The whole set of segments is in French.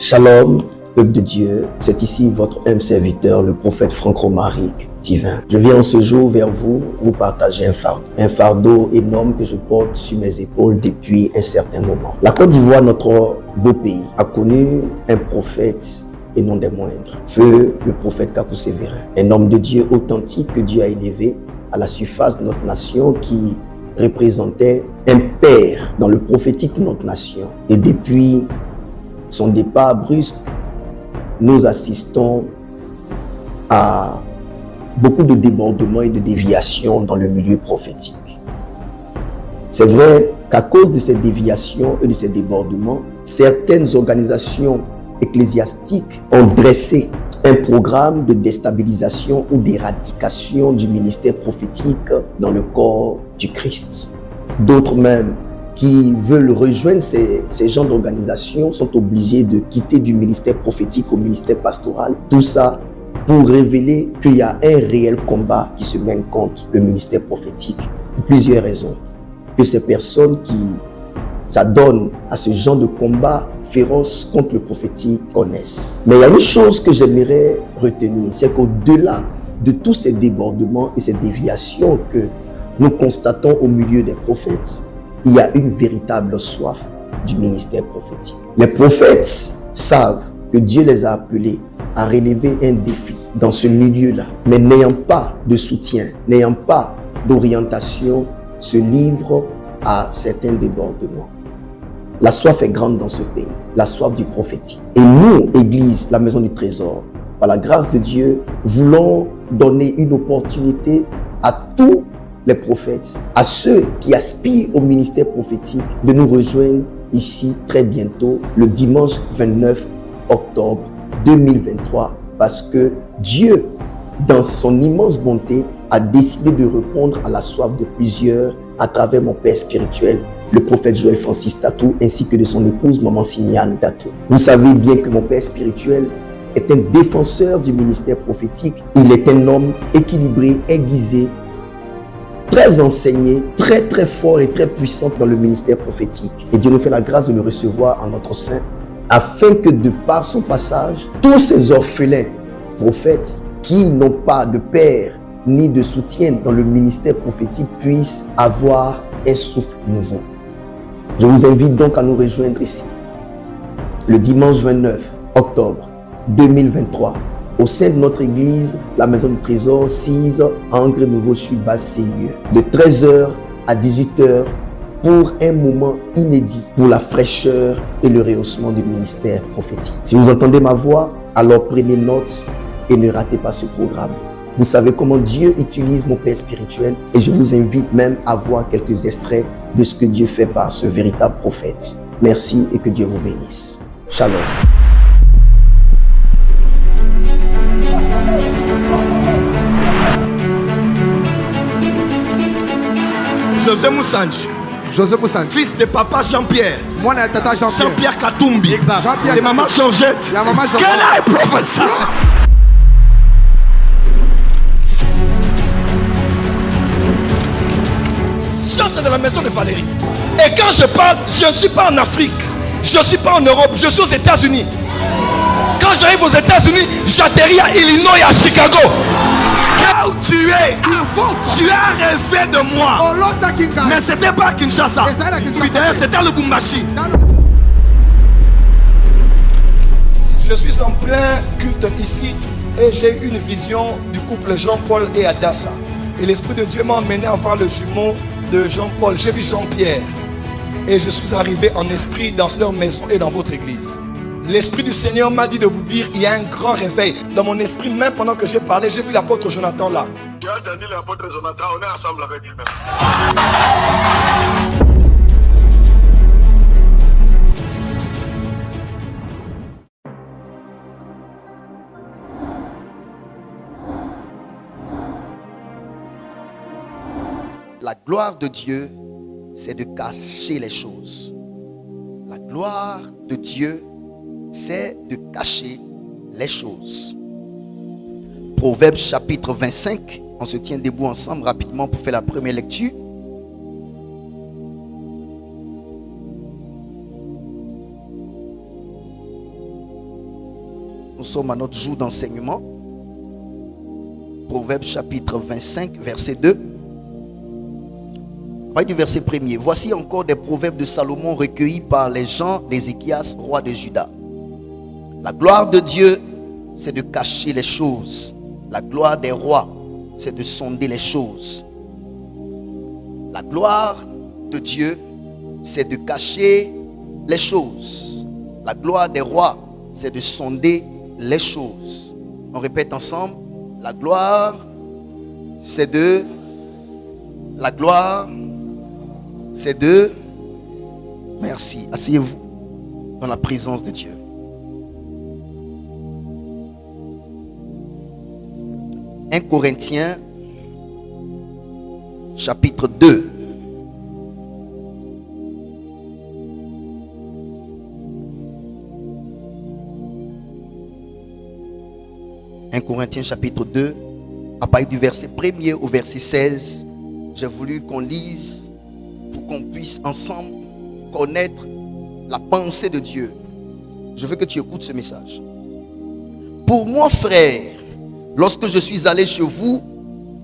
Shalom, peuple de Dieu, c'est ici votre humble serviteur, le prophète Franck Romaric Divin. Je viens en ce jour vers vous partager un fardeau énorme que je porte sur mes épaules depuis un certain moment. La Côte d'Ivoire, notre beau pays, a connu un prophète et non des moindres. Feu le prophète Kakou Sévérin, un homme de Dieu authentique que Dieu a élevé à la surface de notre nation, qui représentait un père dans le prophétique de notre nation. Et depuis son départ brusque, nous assistons à beaucoup de débordements et de déviations dans le milieu prophétique. C'est vrai qu'à cause de ces déviations et de ces débordements, certaines organisations ecclésiastiques ont dressé un programme de déstabilisation ou d'éradication du ministère prophétique dans le corps du Christ. D'autres même qui veulent rejoindre ces genres d'organisations sont obligés de quitter du ministère prophétique au ministère pastoral. Tout ça pour révéler qu'il y a un réel combat qui se mène contre le ministère prophétique pour plusieurs raisons. Que ces personnes qui s'adonnent à ce genre de combat féroce contre le prophétique connaissent. Mais il y a une chose que j'aimerais retenir, c'est qu'au-delà de tous ces débordements et ces déviations que nous constatons au milieu des prophètes, il y a une véritable soif du ministère prophétique. Les prophètes savent que Dieu les a appelés à relever un défi dans ce milieu-là, mais n'ayant pas de soutien, n'ayant pas d'orientation, se livrent à certains débordements. La soif est grande dans ce pays, la soif du prophétique. Et nous, Église, la Maison du Trésor, par la grâce de Dieu, voulons donner une opportunité à tous les prophètes, à ceux qui aspirent au ministère prophétique, de nous rejoindre ici très bientôt, le dimanche 29 octobre 2023, parce que Dieu, dans son immense bonté, a décidé de répondre à la soif de plusieurs à travers mon père spirituel, le prophète Joël Francis Tatou, ainsi que de son épouse, maman Simiane Tatou. Vous savez bien que mon père spirituel est un défenseur du ministère prophétique. Il est un homme équilibré, aiguisé, très enseigné, très fort et très puissant dans le ministère prophétique. Et Dieu nous fait la grâce de le recevoir en notre sein, afin que de par son passage, tous ces orphelins prophètes qui n'ont pas de père ni de soutien dans le ministère prophétique puissent avoir un souffle nouveau. Je vous invite donc à nous rejoindre ici, le dimanche 29 octobre 2023, au sein de notre église, la Maison du Trésor, 6 Angre Nouveau Sud Basse-Seigneur, de 13h à 18h, pour un moment inédit, pour la fraîcheur et le rehaussement du ministère prophétique. Si vous entendez ma voix, alors prenez note et ne ratez pas ce programme. Vous savez comment Dieu utilise mon père spirituel, et je vous invite même à voir quelques extraits de ce que Dieu fait par ce véritable prophète. Merci et que Dieu vous bénisse. Shalom. José Moussanji, fils de papa Jean-Pierre. Jean-Pierre Katumbi. Exact. Et maman Georgette. Quel est le professeur? Je suis entré dans la maison de Valérie. Et quand je parle, je ne suis pas en Afrique. Je ne suis pas en Europe. Je suis aux États-Unis. Quand j'arrive aux États-Unis, j'atterris à Illinois et à Chicago. Là où tu es, tu as rêvé de moi. Mais ce n'était pas à Kinshasa. Puis d'ailleurs, c'était à Lubumbashi. Je suis en plein culte ici et j'ai eu une vision du couple Jean-Paul et Adassa. Et l'Esprit de Dieu m'a emmené à voir le jumeau de Jean-Paul. J'ai vu Jean-Pierre. Et je suis arrivé en esprit dans leur maison et dans votre église. L'Esprit du Seigneur m'a dit de vous dire, il y a un grand réveil. Dans mon esprit, même pendant que j'ai parlé, j'ai vu l'apôtre Jonathan là. J'ai entendu l'apôtre Jonathan, on est ensemble avec lui-même. La gloire de Dieu, c'est de cacher les choses. La gloire de Dieu, c'est de cacher les choses. Proverbes chapitre 25. On se tient debout ensemble rapidement pour faire la première lecture. Nous sommes à notre jour d'enseignement. Proverbes chapitre 25, verset 2. Parlez du verset premier. Voici encore des proverbes de Salomon recueillis par les gens d'Ézéchias, roi de Juda. La gloire de Dieu, c'est de cacher les choses. La gloire des rois, c'est de sonder les choses. La gloire de Dieu, c'est de cacher les choses. La gloire des rois, c'est de sonder les choses. On répète ensemble. La gloire, c'est de... La gloire, c'est de... Merci. Asseyez-vous dans la présence de Dieu. 1 Corinthiens, chapitre 2. Corinthiens chapitre 2, à partir du verset 1er au verset 16, j'ai voulu qu'on lise pour qu'on puisse ensemble connaître la pensée de Dieu. Je veux que tu écoutes ce message. Pour moi, frère, lorsque je suis allé chez vous,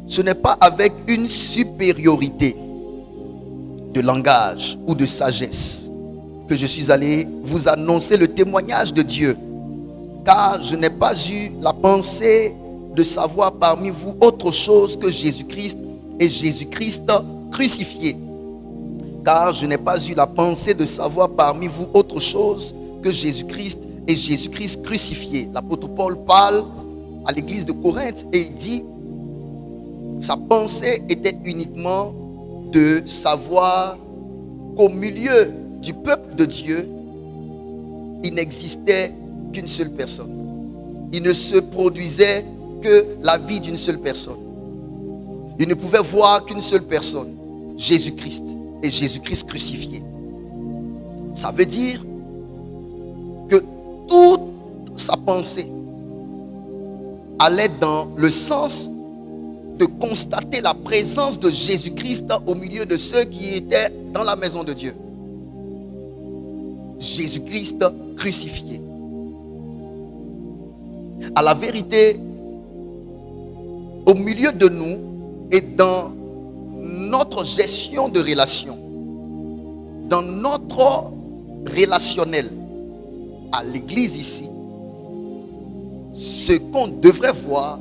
ce n'est pas avec une supériorité de langage ou de sagesse que je suis allé vous annoncer le témoignage de Dieu. Car je n'ai pas eu la pensée de savoir parmi vous autre chose que Jésus-Christ et Jésus-Christ crucifié. Car je n'ai pas eu la pensée de savoir parmi vous autre chose que Jésus-Christ et Jésus-Christ crucifié. L'apôtre Paul parle à l'église de Corinthe et il dit, sa pensée était uniquement de savoir qu'au milieu du peuple de Dieu, il n'existait qu'une seule personne. Il ne se produisait que la vie d'une seule personne. Il ne pouvait voir qu'une seule personne, Jésus-Christ et Jésus-Christ crucifié. Ça veut dire que toute sa pensée allait dans le sens de constater la présence de Jésus-Christ au milieu de ceux qui étaient dans la maison de Dieu. Jésus-Christ crucifié. À la vérité, au milieu de nous et dans notre gestion de relations, dans notre relationnel à l'église ici, ce qu'on devrait voir,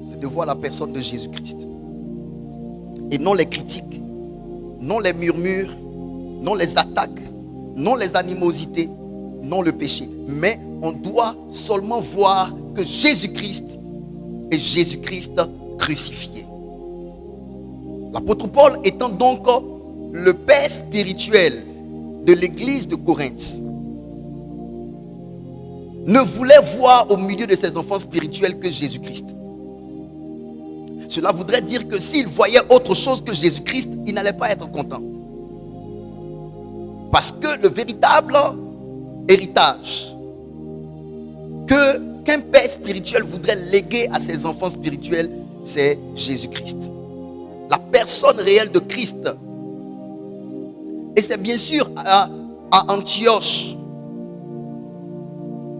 c'est de voir la personne de Jésus-Christ. Et non les critiques, non les murmures, non les attaques, non les animosités, non le péché. Mais on doit seulement voir que Jésus-Christ est Jésus-Christ crucifié. L'apôtre Paul étant donc le père spirituel de l'église de Corinthe, ne voulait voir au milieu de ses enfants spirituels que Jésus-Christ. Cela voudrait dire que s'il voyait autre chose que Jésus-Christ, il n'allait pas être content. Parce que le véritable héritage qu'un père spirituel voudrait léguer à ses enfants spirituels, c'est Jésus-Christ. La personne réelle de Christ. Et c'est bien sûr à Antioche,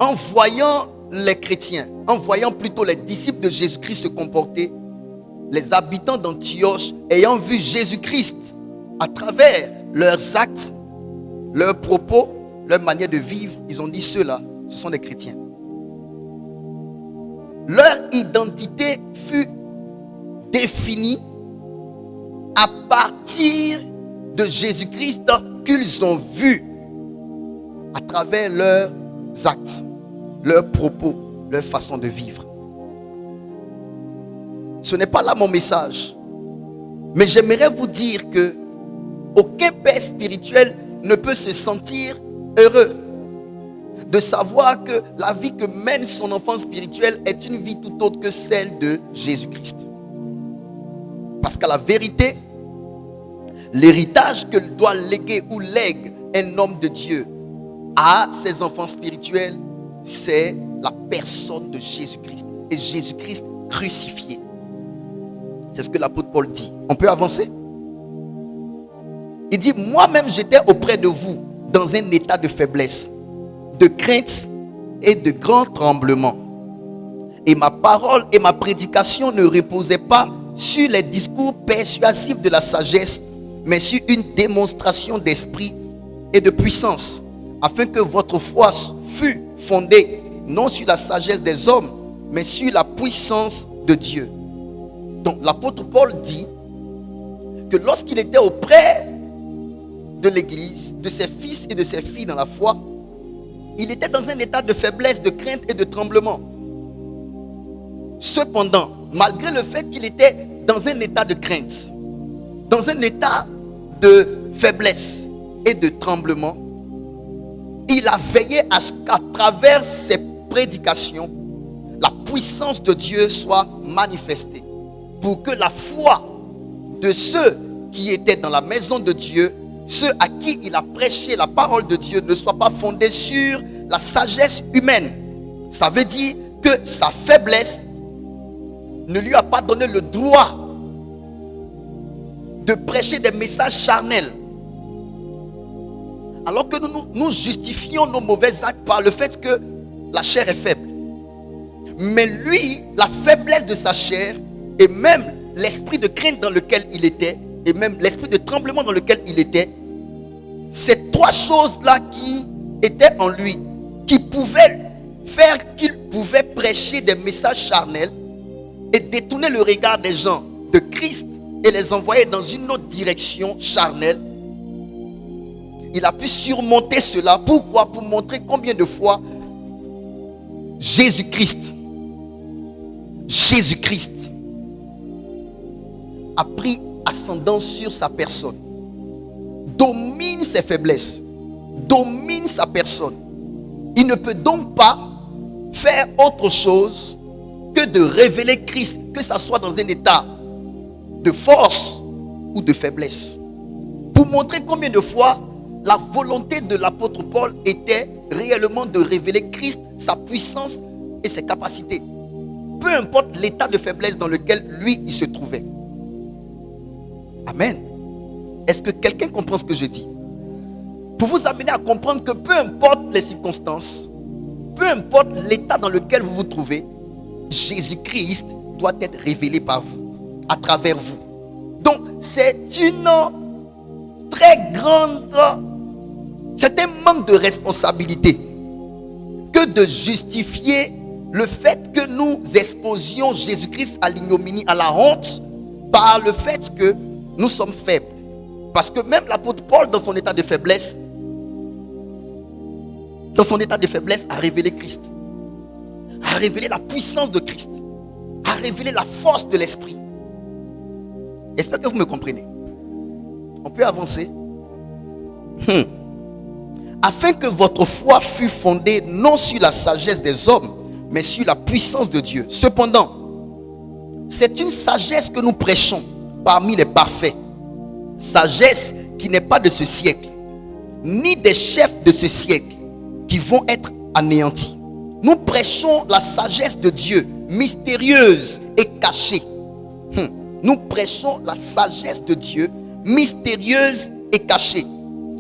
en voyant les chrétiens, en voyant plutôt les disciples de Jésus-Christ se comporter, les habitants d'Antioche, ayant vu Jésus-Christ à travers leurs actes, leurs propos, leur manière de vivre, ils ont dit ceux-là, ce sont des chrétiens. Leur identité fut définie à partir de Jésus-Christ qu'ils ont vu à travers leurs actes, leurs propos, leur façon de vivre. Ce n'est pas là mon message. Mais j'aimerais vous dire que aucun père spirituel ne peut se sentir heureux de savoir que la vie que mène son enfant spirituel est une vie tout autre que celle de Jésus-Christ. Parce qu'à la vérité, l'héritage que doit léguer ou lègue un homme de Dieu à ses enfants spirituels, c'est la personne de Jésus-Christ. Et Jésus-Christ crucifié. C'est ce que l'apôtre Paul dit. On peut avancer? Il dit, moi-même j'étais auprès de vous dans un état de faiblesse, de crainte et de grands tremblements. Et ma parole et ma prédication ne reposaient pas sur les discours persuasifs de la sagesse, mais sur une démonstration d'esprit et de puissance, afin que votre foi fût fondée non sur la sagesse des hommes, mais sur la puissance de Dieu. Donc l'apôtre Paul dit que lorsqu'il était auprès de l'église, de ses fils et de ses filles dans la foi, il était dans un état de faiblesse, de crainte et de tremblement. Cependant, malgré le fait qu'il était dans un état de crainte, dans un état de faiblesse et de tremblement, il a veillé à ce qu'à travers ses prédications, la puissance de Dieu soit manifestée, pour que la foi de ceux qui étaient dans la maison de Dieu, ceux à qui il a prêché la parole de Dieu, ne soit pas fondée sur la sagesse humaine. Ça veut dire que sa faiblesse ne lui a pas donné le droit de prêcher des messages charnels. Alors que nous justifions nos mauvais actes par le fait que la chair est faible. Mais lui, la faiblesse de sa chair et même l'esprit de crainte dans lequel il était, et même l'esprit de tremblement dans lequel il était, ces trois choses-là qui étaient en lui, qui pouvaient faire qu'il pouvait prêcher des messages charnels et détourner le regard des gens de Christ et les envoyer dans une autre direction charnelle. Il a pu surmonter cela. Pourquoi? Pour montrer combien de fois Jésus-Christ a pris ascendance sur sa personne, domine ses faiblesses, domine sa personne. Il ne peut donc pas faire autre chose que de révéler Christ, que ce soit dans un état de force ou de faiblesse. Pour montrer combien de fois la volonté de l'apôtre Paul était réellement de révéler Christ, sa puissance et ses capacités. Peu importe l'état de faiblesse dans lequel lui, il se trouvait. Amen. Est-ce que quelqu'un comprend ce que je dis? Pour vous amener à comprendre que peu importe les circonstances, peu importe l'état dans lequel vous vous trouvez, Jésus-Christ doit être révélé par vous, à travers vous. Donc, c'est un manque de responsabilité que de justifier le fait que nous exposions Jésus-Christ à l'ignominie, à la honte, par le fait que nous sommes faibles. Parce que même l'apôtre Paul, dans son état de faiblesse, a révélé Christ, a révélé la puissance de Christ, a révélé la force de l'esprit. J'espère que vous me comprenez. On peut avancer. Afin que votre foi fût fondée non sur la sagesse des hommes, mais sur la puissance de Dieu. Cependant, c'est une sagesse que nous prêchons parmi les parfaits. Sagesse qui n'est pas de ce siècle, ni des chefs de ce siècle qui vont être anéantis. Nous prêchons la sagesse de Dieu, mystérieuse et cachée. Nous prêchons la sagesse de Dieu, mystérieuse et cachée,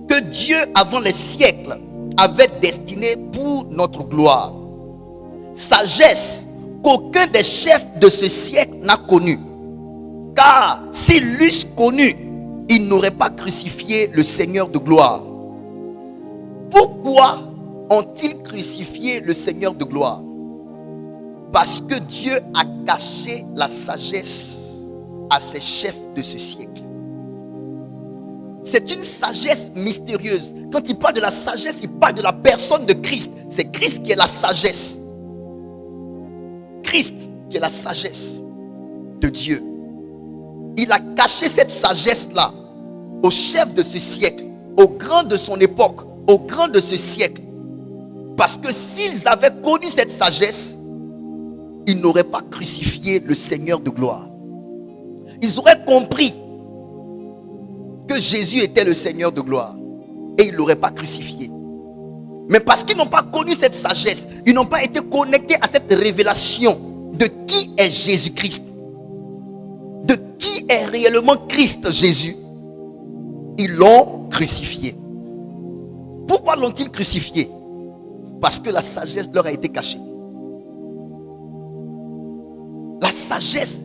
que Dieu, avant les siècles, avait destinée pour notre gloire. Sagesse qu'aucun des chefs de ce siècle n'a connue. Car s'ils l'eussent connue, ils n'auraient pas crucifié le Seigneur de gloire. Pourquoi ont-ils crucifié le Seigneur de gloire? Parce que Dieu a caché la sagesse à ses chefs de ce siècle. C'est une sagesse mystérieuse. Quand il parle de la sagesse, il parle de la personne de Christ. C'est Christ qui est la sagesse. Christ qui est la sagesse de Dieu. Il a caché cette sagesse-là aux chefs de ce siècle, aux grands de son époque, aux grands de ce siècle. Parce que s'ils avaient connu cette sagesse, ils n'auraient pas crucifié le Seigneur de gloire. Ils auraient compris que Jésus était le Seigneur de gloire et ils ne l'auraient pas crucifié. Mais parce qu'ils n'ont pas connu cette sagesse, ils n'ont pas été connectés à cette révélation de qui est Jésus-Christ, de qui est réellement Christ Jésus, ils l'ont crucifié. Pourquoi l'ont-ils crucifié? Parce que la sagesse leur a été cachée. La sagesse,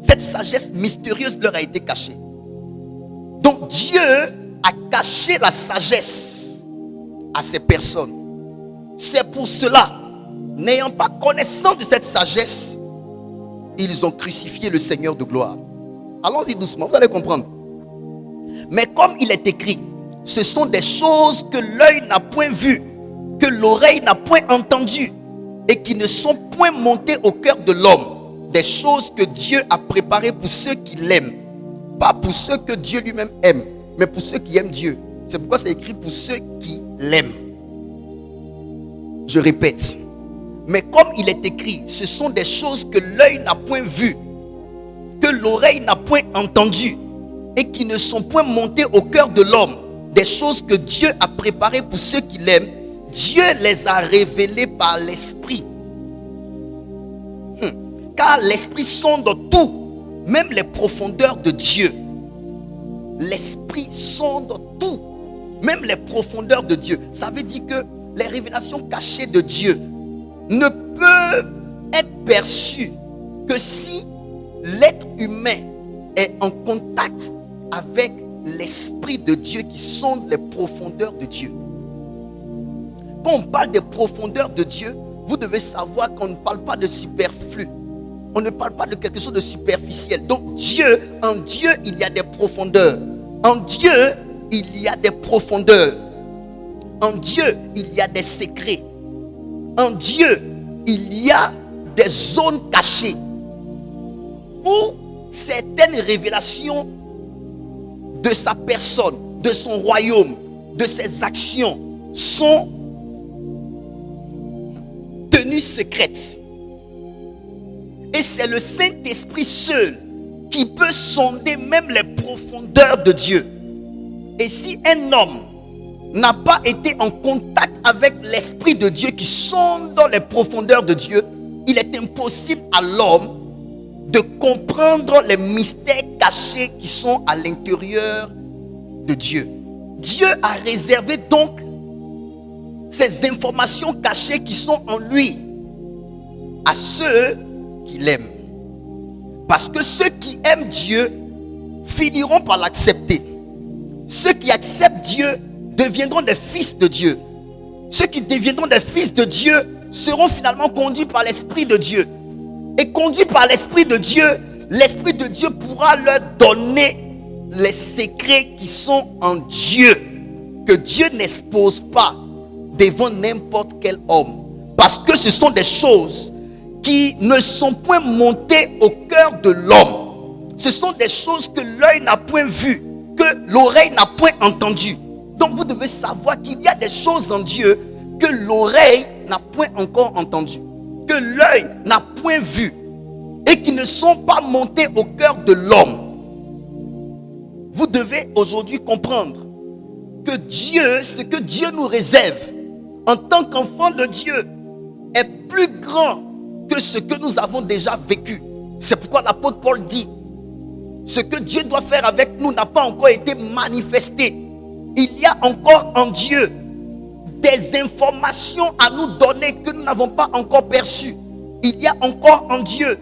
cette sagesse mystérieuse leur a été cachée. Donc Dieu a caché la sagesse à ces personnes. C'est pour cela, n'ayant pas connaissance de cette sagesse, ils ont crucifié le Seigneur de gloire. Allons-y doucement, vous allez comprendre. Mais comme il est écrit, ce sont des choses que l'œil n'a point vues, que l'oreille n'a point entendues, et qui ne sont point montées au cœur de l'homme. Des choses que Dieu a préparées pour ceux qui l'aiment. Pas pour ceux que Dieu lui-même aime, mais pour ceux qui aiment Dieu. C'est pourquoi c'est écrit pour ceux qui l'aiment. Je répète. Mais comme il est écrit, ce sont des choses que l'œil n'a point vues, que l'oreille n'a point entendues, et qui ne sont point montées au cœur de l'homme. Des choses que Dieu a préparées pour ceux qui l'aiment. Dieu les a révélées par l'Esprit. Car l'Esprit sonde tout, même les profondeurs de Dieu. L'Esprit sonde tout, même les profondeurs de Dieu. Ça veut dire que les révélations cachées de Dieu ne peuvent être perçues que si l'être humain est en contact avec l'Esprit de Dieu qui sonde les profondeurs de Dieu. Quand on parle des profondeurs de Dieu, vous devez savoir qu'on ne parle pas de superflu. On ne parle pas de quelque chose de superficiel. Donc Dieu, en Dieu, il y a des profondeurs. En Dieu, il y a des profondeurs. En Dieu, il y a des secrets. En Dieu, il y a des zones cachées où certaines révélations de sa personne, de son royaume, de ses actions sont tenues secrètes. Et c'est le Saint-Esprit seul qui peut sonder même les profondeurs de Dieu. Et si un homme n'a pas été en contact avec l'Esprit de Dieu qui sonde dans les profondeurs de Dieu, il est impossible à l'homme de comprendre les mystères cachés qui sont à l'intérieur de Dieu. Dieu a réservé donc ces informations cachées qui sont en lui à ceux qui l'aiment. Parce que ceux qui aiment Dieu finiront par l'accepter. Ceux qui acceptent Dieu deviendront des fils de Dieu. Ceux qui deviendront des fils de Dieu seront finalement conduits par l'Esprit de Dieu. Et conduits par l'Esprit de Dieu, l'Esprit de Dieu pourra leur donner les secrets qui sont en Dieu, que Dieu n'expose pas devant n'importe quel homme. Parce que ce sont des choses qui ne sont point montées au cœur de l'homme. Ce sont des choses que l'œil n'a point vues, que l'oreille n'a point entendues. Donc vous devez savoir qu'il y a des choses en Dieu que l'oreille n'a point encore entendues, que l'œil n'a point vu, et qui ne sont pas montées au cœur de l'homme. Vous devez aujourd'hui comprendre que Dieu, ce que Dieu nous réserve en tant qu'enfant de Dieu, est plus grand que ce que nous avons déjà vécu. C'est pourquoi l'apôtre Paul dit, ce que Dieu doit faire avec nous n'a pas encore été manifesté. Il y a encore en Dieu des informations à nous donner que nous n'avons pas encore perçues. Il y a encore en Dieu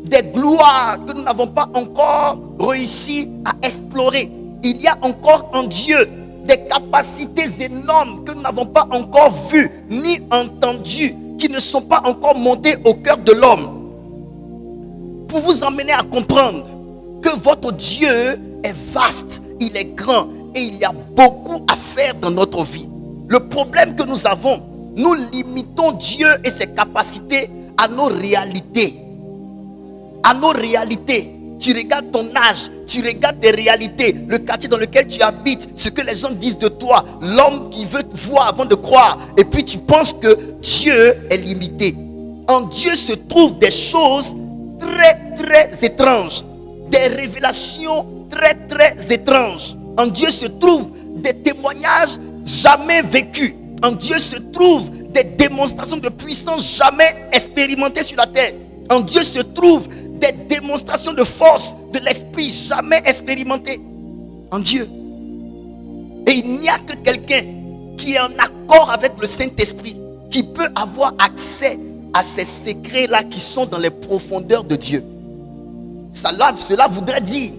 des gloires que nous n'avons pas encore réussi à explorer. Il y a encore en Dieu des capacités énormes que nous n'avons pas encore vues ni entendues, qui ne sont pas encore montées au cœur de l'homme. Pour vous emmener à comprendre que votre Dieu est vaste, il est grand et il y a beaucoup à faire dans notre vie. Le problème que nous avons, nous limitons Dieu et ses capacités à nos réalités. À nos réalités. Tu regardes ton âge, tu regardes tes réalités, le quartier dans lequel tu habites, ce que les gens disent de toi, l'homme qui veut te voir avant de croire. Et puis tu penses que Dieu est limité. En Dieu se trouvent des choses très très étranges, des révélations très très étranges. En Dieu se trouvent des témoignages jamais vécus. En Dieu se trouvent des démonstrations de puissance jamais expérimentées sur la terre. En Dieu se trouvent des démonstrations de force de l'esprit jamais expérimentées. En Dieu. Et il n'y a que quelqu'un qui est en accord avec le Saint-Esprit, qui peut avoir accès à ces secrets-là qui sont dans les profondeurs de Dieu. Cela voudrait dire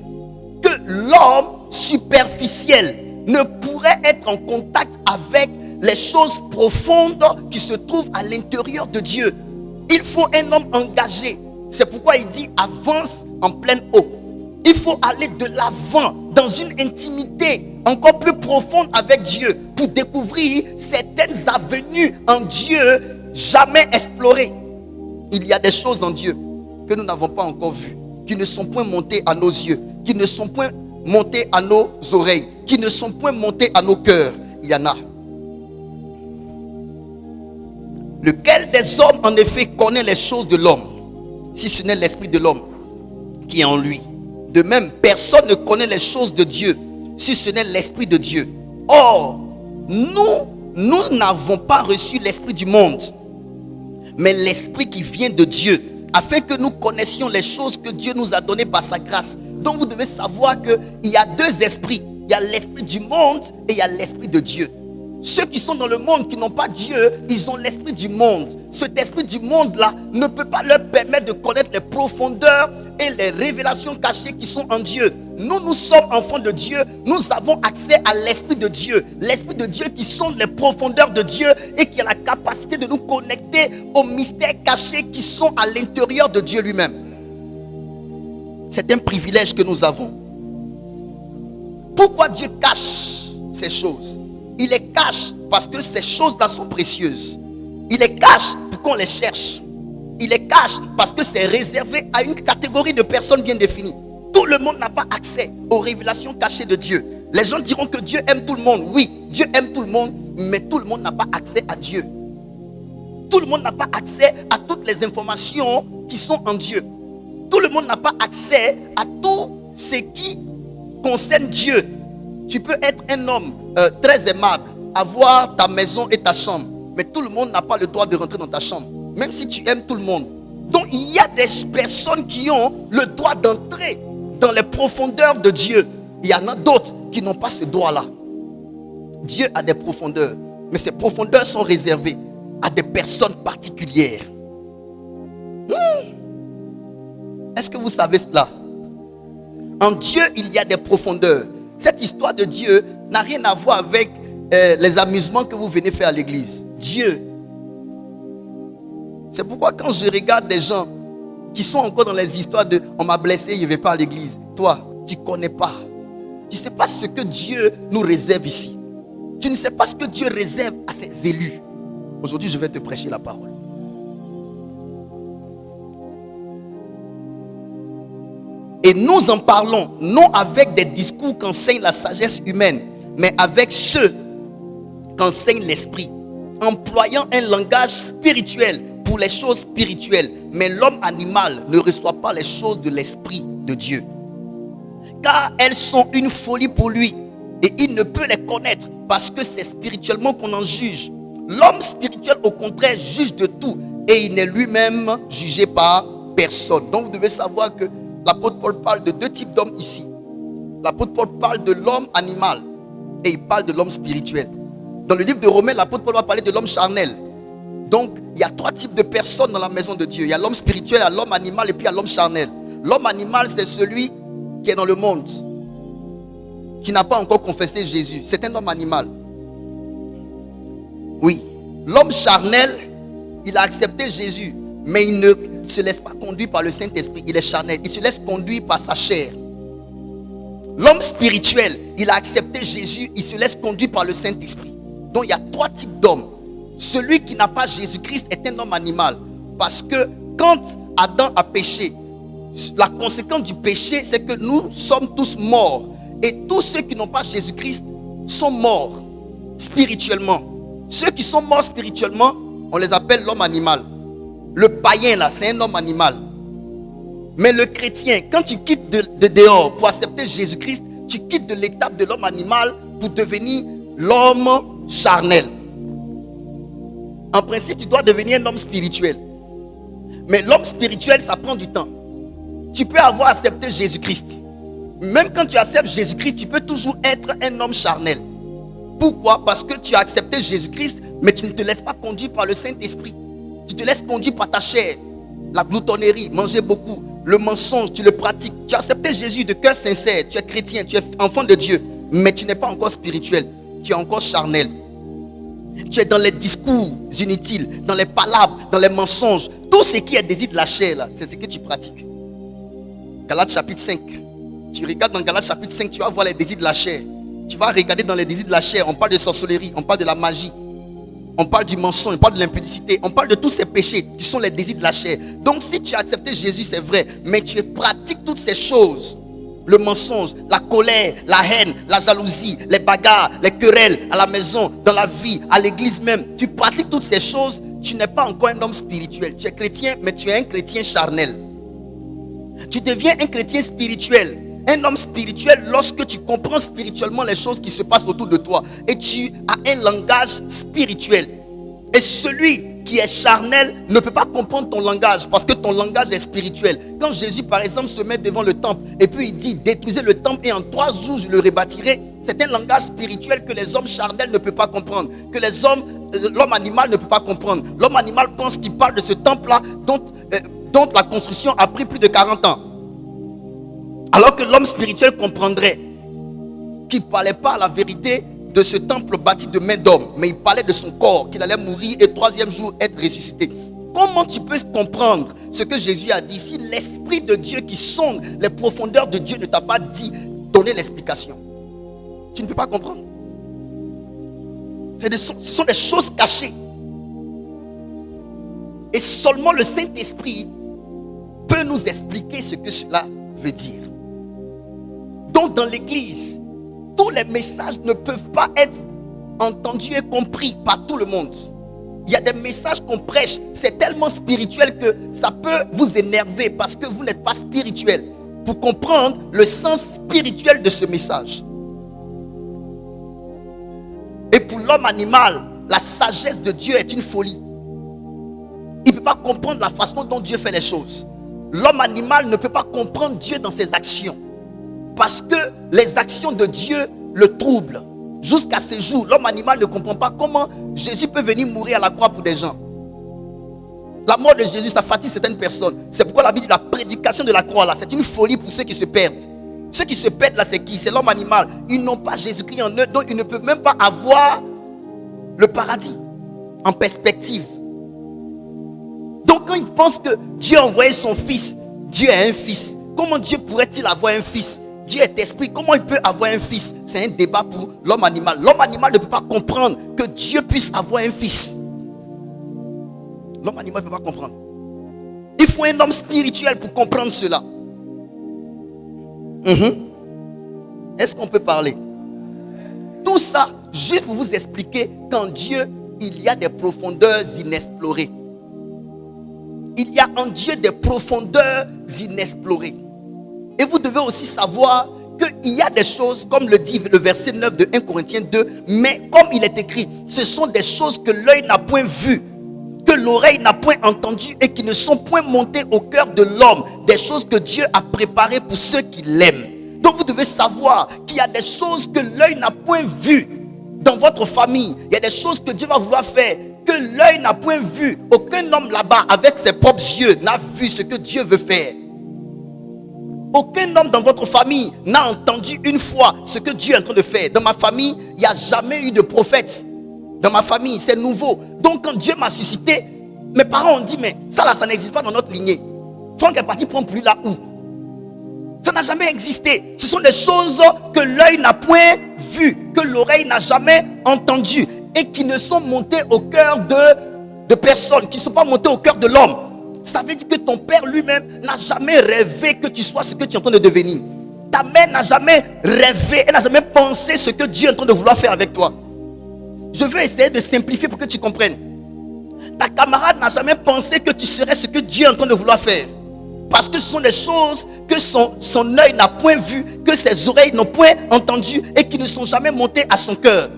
que l'homme superficiel ne pourrait être en contact avec les choses profondes qui se trouvent à l'intérieur de Dieu. Il faut un homme engagé. C'est pourquoi il dit avance en pleine eau. Il faut aller de l'avant dans une intimité encore plus profonde avec Dieu pour découvrir certaines avenues en Dieu jamais explorées. Il y a des choses en Dieu que nous n'avons pas encore vues, qui ne sont point montées à nos yeux, qui ne sont point montées à nos oreilles, qui ne sont point montées à nos cœurs. Il y en a. Lequel des hommes en effet connaît les choses de l'homme, si ce n'est l'esprit de l'homme qui est en lui? De même, personne ne connaît les choses de Dieu, si ce n'est l'esprit de Dieu. Or, nous n'avons pas reçu l'esprit du monde, mais l'esprit qui vient de Dieu, afin que nous connaissions les choses que Dieu nous a données par sa grâce. Donc vous devez savoir qu'il y a deux esprits. Il y a l'esprit du monde et il y a l'esprit de Dieu. Ceux qui sont dans le monde, qui n'ont pas Dieu, ils ont l'esprit du monde. Cet esprit du monde-là ne peut pas leur permettre de connaître les profondeurs et les révélations cachées qui sont en Dieu. Nous sommes enfants de Dieu. Nous avons accès à l'esprit de Dieu. L'esprit de Dieu qui sonde les profondeurs de Dieu et qui a la capacité de nous connecter aux mystères cachés qui sont à l'intérieur de Dieu lui-même. C'est un privilège que nous avons. Pourquoi Dieu cache ces choses? Il les cache parce que ces choses-là sont précieuses. Il les cache pour qu'on les cherche. Il les cache parce que c'est réservé à une catégorie de personnes bien définies. Tout le monde n'a pas accès aux révélations cachées de Dieu. Les gens diront que Dieu aime tout le monde. Oui, Dieu aime tout le monde, mais tout le monde n'a pas accès à Dieu. Tout le monde n'a pas accès à toutes les informations qui sont en Dieu. Tout le monde n'a pas accès à tout ce qui concerne Dieu. Tu peux être un homme très aimable, avoir ta maison et ta chambre, mais tout le monde n'a pas le droit de rentrer dans ta chambre, même si tu aimes tout le monde. Donc il y a des personnes qui ont le droit d'entrer dans les profondeurs de Dieu. Il y en a d'autres qui n'ont pas ce droit-là. Dieu a des profondeurs, mais ces profondeurs sont réservées à des personnes particulières. Est-ce que vous savez cela? En Dieu, il y a des profondeurs. Cette histoire de Dieu n'a rien à voir avec les amusements que vous venez faire à l'église. Dieu. C'est pourquoi quand je regarde des gens qui sont encore dans les histoires de on m'a blessé, je ne vais pas à l'église. Toi, tu ne connais pas. Tu ne sais pas ce que Dieu nous réserve ici. Tu ne sais pas ce que Dieu réserve à ses élus. Aujourd'hui, je vais te prêcher la parole. Et nous en parlons, non avec des discours qu'enseigne la sagesse humaine, mais avec ceux qu'enseigne l'esprit, employant un langage spirituel pour les choses spirituelles. Mais l'homme animal ne reçoit pas les choses de l'esprit de Dieu, car elles sont une folie pour lui, et il ne peut les connaître parce que c'est spirituellement qu'on en juge. L'homme spirituel, au contraire, juge de tout, et il n'est lui-même jugé par personne. Donc vous devez savoir que l'apôtre Paul parle de deux types d'hommes ici. L'apôtre Paul parle de l'homme animal et il parle de l'homme spirituel. Dans le livre de Romains, l'apôtre Paul va parler de l'homme charnel. Donc, il y a trois types de personnes dans la maison de Dieu. Il y a l'homme spirituel, il y a l'homme animal et puis il y a l'homme charnel. L'homme animal, c'est celui qui est dans le monde, qui n'a pas encore confessé Jésus. C'est un homme animal. Oui. L'homme charnel, il a accepté Jésus, mais il ne se laisse pas conduire par le Saint-Esprit. Il est charnel. Il se laisse conduire par sa chair. L'homme spirituel, il a accepté Jésus. Il se laisse conduire par le Saint-Esprit. Donc il y a trois types d'hommes. Celui qui n'a pas Jésus-Christ est un homme animal. Parce que quand Adam a péché, la conséquence du péché, c'est que nous sommes tous morts. Et tous ceux qui n'ont pas Jésus-Christ sont morts spirituellement. Ceux qui sont morts spirituellement, on les appelle l'homme animal. Le païen là, c'est un homme animal. Mais le chrétien, quand tu quittes de dehors pour accepter Jésus-Christ, tu quittes de l'étape de l'homme animal pour devenir l'homme charnel. En principe, tu dois devenir un homme spirituel. Mais l'homme spirituel, ça prend du temps. Tu peux avoir accepté Jésus-Christ. Même quand tu acceptes Jésus-Christ, tu peux toujours être un homme charnel. Pourquoi? Parce que tu as accepté Jésus-Christ, Mais tu ne te laisses pas conduire par le Saint-Esprit. Tu te laisses conduire par ta chair. La gloutonnerie, manger beaucoup, le mensonge, tu le pratiques. Tu as accepté Jésus de cœur sincère. Tu es chrétien, tu es enfant de Dieu. Mais tu n'es pas encore spirituel. Tu es encore charnel. Tu es dans les discours inutiles, dans les palabres, dans les mensonges. Tout ce qui est désir de la chair, là, c'est ce que tu pratiques. Galates chapitre 5. Tu regardes dans Galates chapitre 5, tu vas voir les désirs de la chair. Tu vas regarder dans les désirs de la chair. On parle de sorcellerie, on parle de la magie. On parle du mensonge, on parle de l'impudicité. On parle de tous ces péchés qui sont les désirs de la chair. Donc si tu as accepté Jésus, c'est vrai. Mais tu pratiques toutes ces choses. Le mensonge, la colère, la haine, la jalousie, les bagarres, les querelles à la maison, dans la vie, à l'église même. Tu pratiques toutes ces choses. Tu n'es pas encore un homme spirituel. Tu es chrétien, mais tu es un chrétien charnel. Tu deviens un chrétien spirituel. Un homme spirituel lorsque tu comprends spirituellement les choses qui se passent autour de toi. Et tu as un langage spirituel. Et celui qui est charnel ne peut pas comprendre ton langage parce que ton langage est spirituel. Quand Jésus par exemple se met devant le temple et puis il dit détruisez le temple et en 3 jours je le rebâtirai. C'est un langage spirituel que les hommes charnels ne peuvent pas comprendre. Que l'homme animal ne peut pas comprendre. L'homme animal pense qu'il parle de ce temple-là dont la construction a pris plus de 40 ans. Alors que l'homme spirituel comprendrait qu'il ne parlait pas la vérité de ce temple bâti de main d'homme, mais il parlait de son corps, qu'il allait mourir et 3e jour être ressuscité. Comment tu peux comprendre ce que Jésus a dit si l'Esprit de Dieu qui sonde les profondeurs de Dieu ne t'a pas dit, donner l'explication? Tu ne peux pas comprendre. Ce sont des choses cachées. Et seulement le Saint-Esprit peut nous expliquer ce que cela veut dire. Donc dans l'église, tous les messages ne peuvent pas être entendus et compris par tout le monde. Il y a des messages qu'on prêche, c'est tellement spirituel que ça peut vous énerver parce que vous n'êtes pas spirituel. Pour comprendre le sens spirituel de ce message. Et pour l'homme animal, la sagesse de Dieu est une folie. Il ne peut pas comprendre la façon dont Dieu fait les choses. L'homme animal ne peut pas comprendre Dieu dans ses actions. Parce que les actions de Dieu le troublent. Jusqu'à ce jour, l'homme animal ne comprend pas comment Jésus peut venir mourir à la croix pour des gens. La mort de Jésus, ça fatigue certaines personnes. C'est pourquoi la Bible dit la prédication de la croix là, c'est une folie pour ceux qui se perdent. Ceux qui se perdent là, c'est qui? C'est l'homme animal. Ils n'ont pas Jésus-Christ en eux, donc ils ne peuvent même pas avoir le paradis en perspective. Donc quand ils pensent que Dieu a envoyé son fils, Dieu a un fils. Comment Dieu pourrait-il avoir un fils? Dieu est esprit, comment il peut avoir un fils? C'est un débat pour l'homme animal. L'homme animal ne peut pas comprendre que Dieu puisse avoir un fils. L'homme animal ne peut pas comprendre. Il faut un homme spirituel pour comprendre cela. Est-ce qu'on peut parler? Tout ça, juste pour vous expliquer qu'en Dieu, il y a des profondeurs inexplorées. Il y a en Dieu des profondeurs inexplorées. Et vous devez aussi savoir qu'il y a des choses, comme le dit le verset 9 de 1 Corinthiens 2, mais comme il est écrit, ce sont des choses que l'œil n'a point vues, que l'oreille n'a point entendues et qui ne sont point montées au cœur de l'homme, des choses que Dieu a préparées pour ceux qui l'aiment. Donc vous devez savoir qu'il y a des choses que l'œil n'a point vues dans votre famille. Il y a des choses que Dieu va vouloir faire, que l'œil n'a point vu. Aucun homme là-bas, avec ses propres yeux, n'a vu ce que Dieu veut faire. Aucun homme dans votre famille n'a entendu une fois ce que Dieu est en train de faire. Dans ma famille, il n'y a jamais eu de prophète. Dans ma famille, c'est nouveau. Donc quand Dieu m'a suscité, mes parents ont dit, mais ça là, ça n'existe pas dans notre lignée. Franck est parti prendre plus là où? Ça n'a jamais existé. Ce sont des choses que l'œil n'a point vues, que l'oreille n'a jamais entendues et qui ne sont montées au cœur de personnes, qui ne sont pas montées au cœur de l'homme. Ça veut dire que ton père lui-même n'a jamais rêvé que tu sois ce que tu es en train de devenir. Ta mère n'a jamais rêvé, elle n'a jamais pensé ce que Dieu est en train de vouloir faire avec toi. Je veux essayer de simplifier pour que tu comprennes. Ta camarade n'a jamais pensé que tu serais ce que Dieu est en train de vouloir faire. Parce que ce sont des choses que son œil n'a point vues, que ses oreilles n'ont point entendues et qui ne sont jamais montées à son cœur.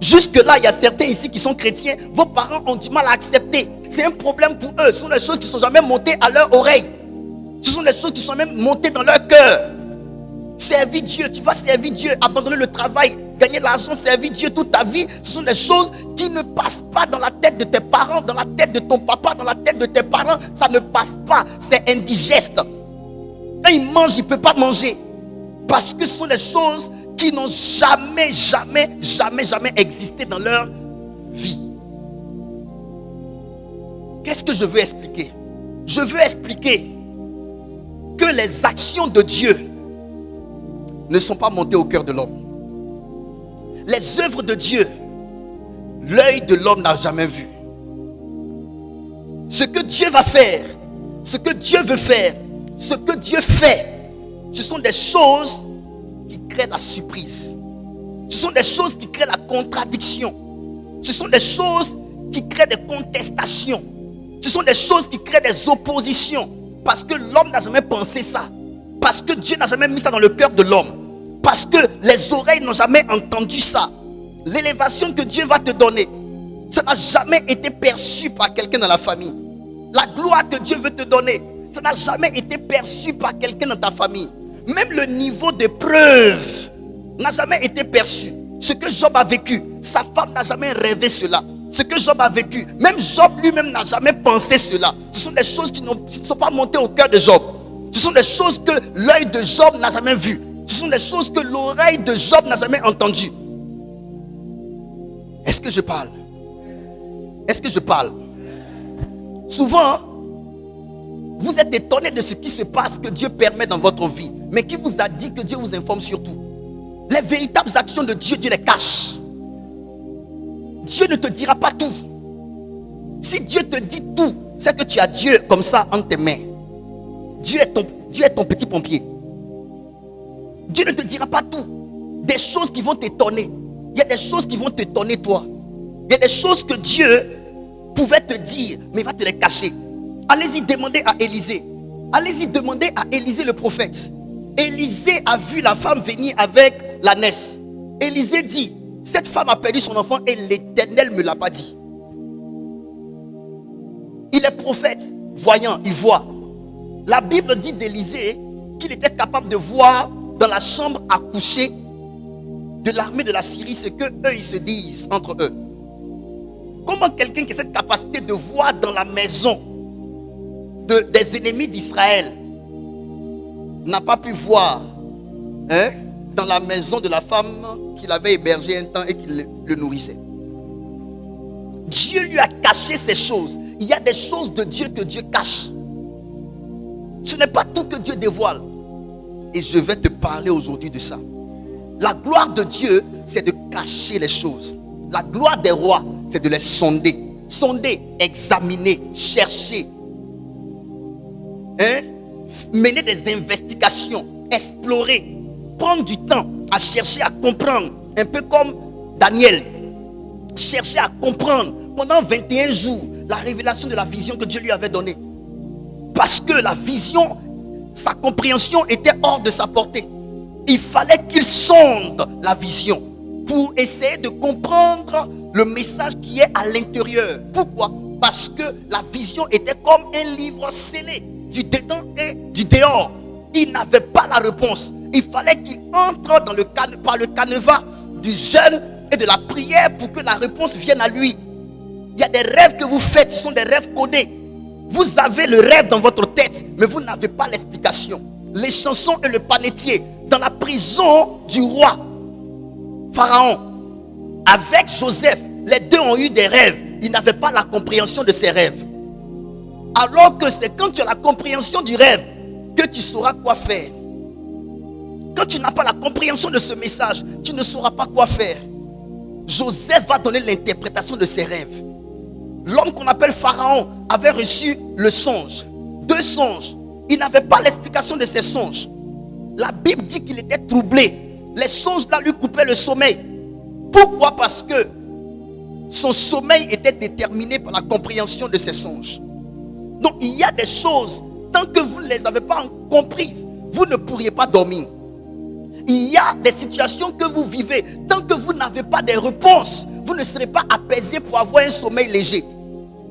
Jusque-là, il y a certains ici qui sont chrétiens, vos parents ont du mal à accepter. C'est un problème pour eux. Ce sont des choses qui ne sont jamais montées à leur oreille. Ce sont des choses qui sont même montées dans leur cœur. Servir Dieu, tu vas servir Dieu, abandonner le travail, gagner de l'argent, servir Dieu toute ta vie. Ce sont des choses qui ne passent pas dans la tête de tes parents, dans la tête de ton papa, dans la tête de tes parents. Ça ne passe pas, c'est indigeste. Quand ils mangent, ils ne peuvent pas manger. Parce que ce sont des choses qui n'ont jamais existé dans leur vie. Qu'est-ce que je veux expliquer? Je veux expliquer que les actions de Dieu ne sont pas montées au cœur de l'homme. Les œuvres de Dieu, l'œil de l'homme n'a jamais vu. Ce que Dieu va faire, ce que Dieu veut faire, ce que Dieu fait, ce sont des choses qui créent la surprise. Ce sont des choses qui créent la contradiction. Ce sont des choses qui créent des contestations. Ce sont des choses qui créent des oppositions. Parce que l'homme n'a jamais pensé ça. Parce que Dieu n'a jamais mis ça dans le cœur de l'homme. Parce que les oreilles n'ont jamais entendu ça. L'élévation que Dieu va te donner, ça n'a jamais été perçu par quelqu'un dans la famille. La gloire que Dieu veut te donner, ça n'a jamais été perçu par quelqu'un dans ta famille. Même le niveau de preuve n'a jamais été perçu. Ce que Job a vécu, sa femme n'a jamais rêvé cela. Ce que Job a vécu, même Job lui-même n'a jamais pensé cela. Ce sont des choses qui ne sont pas montées au cœur de Job. Ce sont des choses que l'œil de Job n'a jamais vues. Ce sont des choses que l'oreille de Job n'a jamais entendues. Est-ce que je parle? Est-ce que je parle? Souvent, vous êtes étonné de ce qui se passe, que Dieu permet dans votre vie. Mais qui vous a dit que Dieu vous informe sur tout? Les véritables actions de Dieu, Dieu les cache. Dieu ne te dira pas tout. Si Dieu te dit tout, c'est que tu as Dieu comme ça entre tes mains. Dieu est ton petit pompier. Dieu ne te dira pas tout. Des choses qui vont t'étonner. Il y a des choses qui vont t'étonner toi. Il y a des choses que Dieu pouvait te dire, mais il va te les cacher. Allez-y demander à Élisée. Allez-y demander à Élisée le prophète. Élisée a vu la femme venir avec l'ânesse. Élisée dit, cette femme a perdu son enfant et l'Éternel ne me l'a pas dit. Il est prophète, voyant, il voit. La Bible dit d'Élisée qu'il était capable de voir dans la chambre à coucher de l'armée de la Syrie ce que eux ils se disent entre eux. Comment quelqu'un qui a cette capacité de voir dans la maison des ennemis d'Israël n'a pas pu voir dans la maison de la femme qu'il avait hébergée un temps et qui le nourrissait? Dieu lui a caché ces choses. Il y a des choses de Dieu que Dieu cache. Ce n'est pas tout que Dieu dévoile. Et je vais te parler aujourd'hui de ça. La gloire de Dieu, c'est de cacher les choses. La gloire des rois, c'est de les sonder. Sonder, examiner, chercher. Mener des investigations, explorer, prendre du temps à chercher à comprendre. Un peu comme Daniel. Chercher à comprendre pendant 21 jours la révélation de la vision que Dieu lui avait donnée. Parce que la vision, sa compréhension était hors de sa portée. Il fallait qu'il sonde la vision pour essayer de comprendre le message qui est à l'intérieur. Pourquoi? Parce que la vision était comme un livre scellé, du dedans et du dehors. Il n'avait pas la réponse. Il fallait qu'il entre par le canevas du jeûne et de la prière pour que la réponse vienne à lui. Il y a des rêves que vous faites, ce sont des rêves codés. Vous avez le rêve dans votre tête, mais vous n'avez pas l'explication. Les chansons et le panetier, dans la prison du roi Pharaon, avec Joseph, les deux ont eu des rêves. Ils n'avaient pas la compréhension de ces rêves. Alors que c'est quand tu as la compréhension du rêve que tu sauras quoi faire. Quand tu n'as pas la compréhension de ce message, tu ne sauras pas quoi faire. Joseph va donner l'interprétation de ses rêves. L'homme qu'on appelle Pharaon avait reçu le songe. 2 songes. Il n'avait pas l'explication de ces songes. La Bible dit qu'il était troublé. Les songes là lui coupaient le sommeil. Pourquoi? Parce que son sommeil était déterminé par la compréhension de ces songes. Donc il y a des choses, tant que vous ne les avez pas comprises, vous ne pourriez pas dormir. Il y a des situations que vous vivez, tant que vous n'avez pas de réponses, vous ne serez pas apaisé pour avoir un sommeil léger.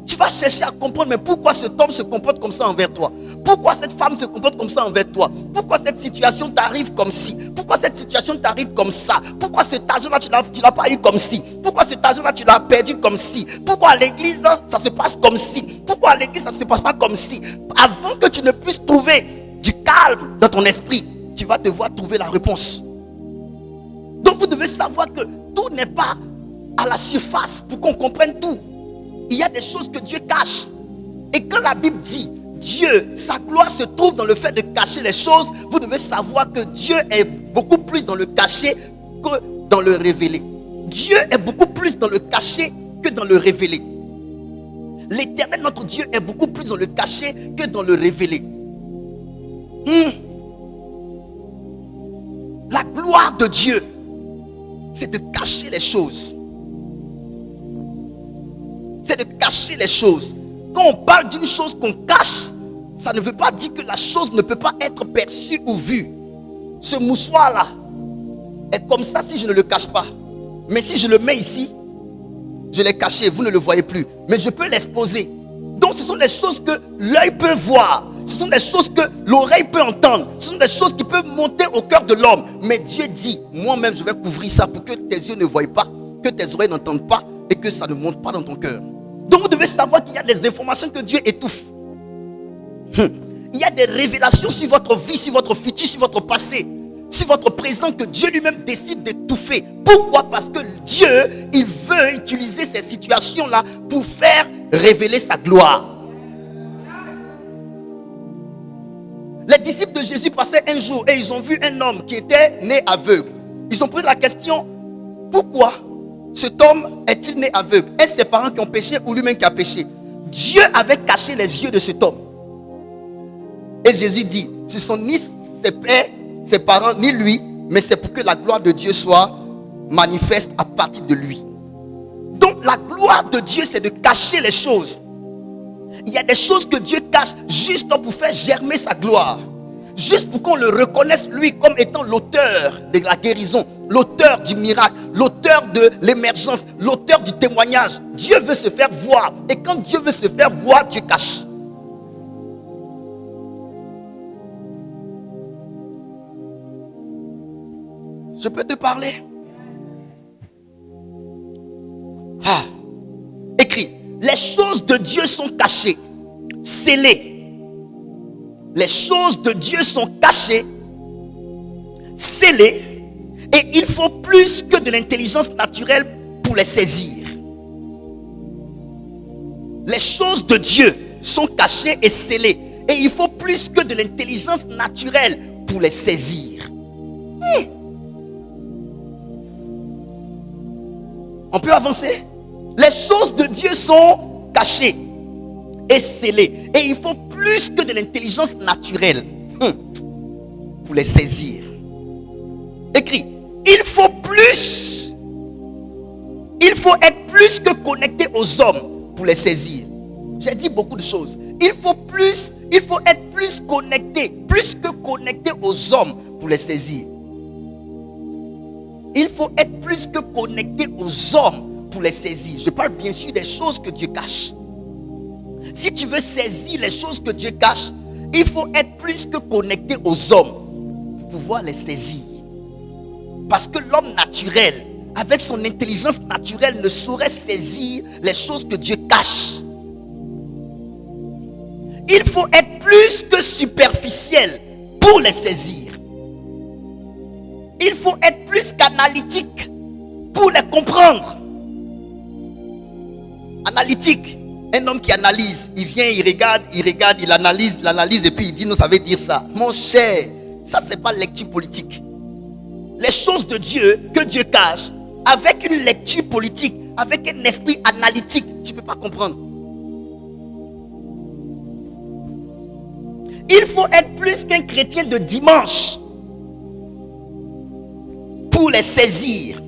Tu vas chercher à comprendre, mais pourquoi cet homme se comporte comme ça envers toi? Pourquoi cette femme se comporte comme ça envers toi? Pourquoi cette situation t'arrive comme ci? Pourquoi cette situation t'arrive comme ça? Pourquoi cet argent-là, tu l'as pas eu comme ci? Pourquoi cet argent-là, tu l'as perdu comme ci? Pourquoi à l'église, ça se passe comme ci? Pourquoi à l'église, ça ne se passe pas comme ci? Avant que tu ne puisses trouver du calme dans ton esprit, tu vas devoir trouver la réponse. Donc vous devez savoir que tout n'est pas à la surface pour qu'on comprenne tout. Il y a des choses que Dieu cache. Et quand la Bible dit Dieu, sa gloire se trouve dans le fait de cacher les choses, vous devez savoir que Dieu est beaucoup plus dans le caché que dans le révélé. Dieu est beaucoup plus dans le caché que dans le révélé. L'Éternel, notre Dieu, est beaucoup plus dans le caché que dans le révélé. La gloire de Dieu, c'est de cacher les choses. C'est de cacher les choses. Quand on parle d'une chose qu'on cache, ça ne veut pas dire que la chose ne peut pas être perçue ou vue. Ce moussoir-là est comme ça si je ne le cache pas. Mais si je le mets ici, je l'ai caché, vous ne le voyez plus. Mais je peux l'exposer. Donc ce sont des choses que l'œil peut voir. Ce sont des choses que l'oreille peut entendre. Ce sont des choses qui peuvent monter au cœur de l'homme. Mais Dieu dit, moi-même je vais couvrir ça pour que tes yeux ne voient pas, que tes oreilles n'entendent pas et que ça ne monte pas dans ton cœur. Donc vous devez savoir qu'il y a des informations que Dieu étouffe. Il y a des révélations sur votre vie, sur votre futur, sur votre passé, sur votre présent que Dieu lui-même décide d'étouffer. Pourquoi? Parce que Dieu, il veut utiliser ces situations-là pour faire révéler sa gloire. Les disciples de Jésus passaient un jour et ils ont vu un homme qui était né aveugle. Ils ont posé la question, pourquoi cet homme est-il né aveugle? Est-ce ses parents qui ont péché ou lui-même qui a péché? Dieu avait caché les yeux de cet homme. Et Jésus dit, ce ne sont ni ses pères, ses parents, ni lui, mais c'est pour que la gloire de Dieu soit manifeste à partir de lui. Donc la gloire de Dieu, c'est de cacher les choses. Il y a des choses que Dieu cache juste pour faire germer sa gloire. Juste pour qu'on le reconnaisse lui comme étant l'auteur de la guérison, l'auteur du miracle, l'auteur de l'émergence, l'auteur du témoignage. Dieu veut se faire voir. Et quand Dieu veut se faire voir, Dieu cache. Je peux te parler? Écrit, les choses de Dieu sont cachées, scellées. Les choses de Dieu sont cachées, scellées, et il faut plus que de l'intelligence naturelle pour les saisir. Les choses de Dieu sont cachées et scellées, et il faut plus que de l'intelligence naturelle pour les saisir. On peut avancer? Les choses de Dieu sont cachées et scellées. Et il faut plus que de l'intelligence naturelle pour les saisir. Écrit, il faut être plus que connecté aux hommes pour les saisir. J'ai dit beaucoup de choses. Il faut être plus que connecté aux hommes pour les saisir. Il faut être plus que connecté aux hommes pour les saisir. Je parle bien sûr des choses que Dieu cache. Si tu veux saisir les choses que Dieu cache, il faut être plus que connecté aux hommes pour pouvoir les saisir. Parce que l'homme naturel, avec son intelligence naturelle, ne saurait saisir les choses que Dieu cache. Il faut être plus que superficiel pour les saisir. Il faut être plus qu'analytique pour les comprendre. Analytique, un homme qui analyse, il vient, il regarde, il analyse et puis il dit non, ça veut dire ça. Mon cher, ça c'est pas lecture politique. Les choses de Dieu que Dieu cache, avec une lecture politique, avec un esprit analytique, tu ne peux pas comprendre. Il faut être plus qu'un chrétien de dimanche pour les saisir.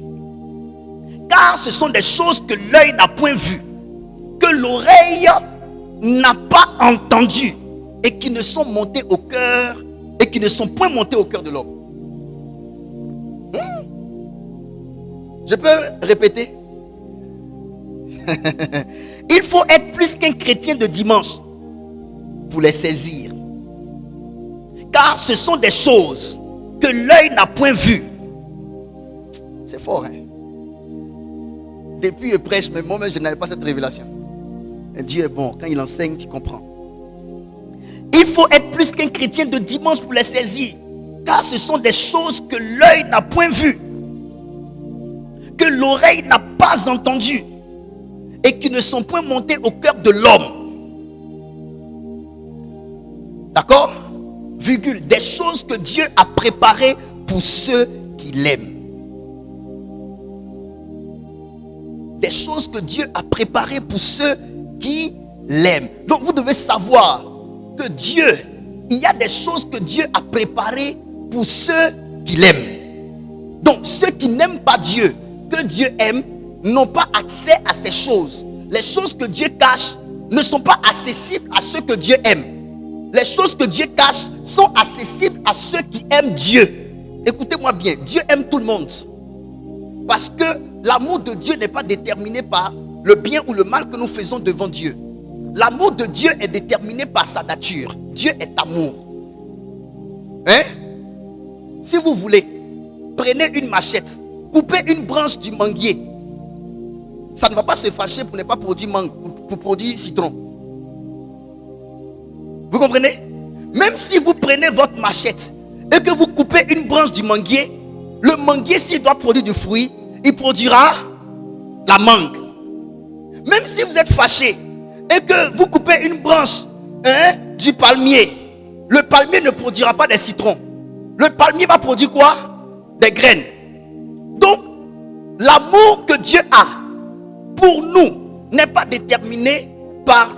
Car ce sont des choses que l'œil n'a point vues, que l'oreille n'a pas entendues et qui ne sont montées au cœur et qui ne sont point montées au cœur de l'homme. Je peux répéter? Il faut être plus qu'un chrétien de dimanche pour les saisir. Car ce sont des choses que l'œil n'a point vues. C'est fort, hein? Depuis je prêche, mais moi-même je n'avais pas cette révélation. Et Dieu est bon, quand il enseigne, tu comprends. Il faut être plus qu'un chrétien de dimanche pour les saisir. Car ce sont des choses que l'œil n'a point vues, que l'oreille n'a pas entendues, et qui ne sont point montées au cœur de l'homme. D'accord? Virgule, des choses que Dieu a préparées pour ceux qui l'aiment. Des choses que Dieu a préparées pour ceux qui l'aiment. Donc vous devez savoir que Dieu, il y a des choses que Dieu a préparées pour ceux qui l'aiment. Donc ceux qui n'aiment pas Dieu, que Dieu aime, n'ont pas accès à ces choses. Les choses que Dieu cache ne sont pas accessibles à ceux que Dieu aime. Les choses que Dieu cache sont accessibles à ceux qui aiment Dieu. Écoutez-moi bien, Dieu aime tout le monde. Parce que l'amour de Dieu n'est pas déterminé par le bien ou le mal que nous faisons devant Dieu. L'amour de Dieu est déterminé par sa nature. Dieu est amour. Hein? Si vous voulez, prenez une machette, coupez une branche du manguier. Ça ne va pas se fâcher pour ne pas produire mangue, pour produire citron. Vous comprenez? Même si vous prenez votre machette et que vous coupez une branche du manguier, le manguier, s'il doit produire du fruit, il produira la mangue. Même si vous êtes fâché et que vous coupez une branche du palmier, le palmier ne produira pas des citrons. Le palmier va produire quoi? Des graines. Donc, l'amour que Dieu a pour nous n'est pas déterminé par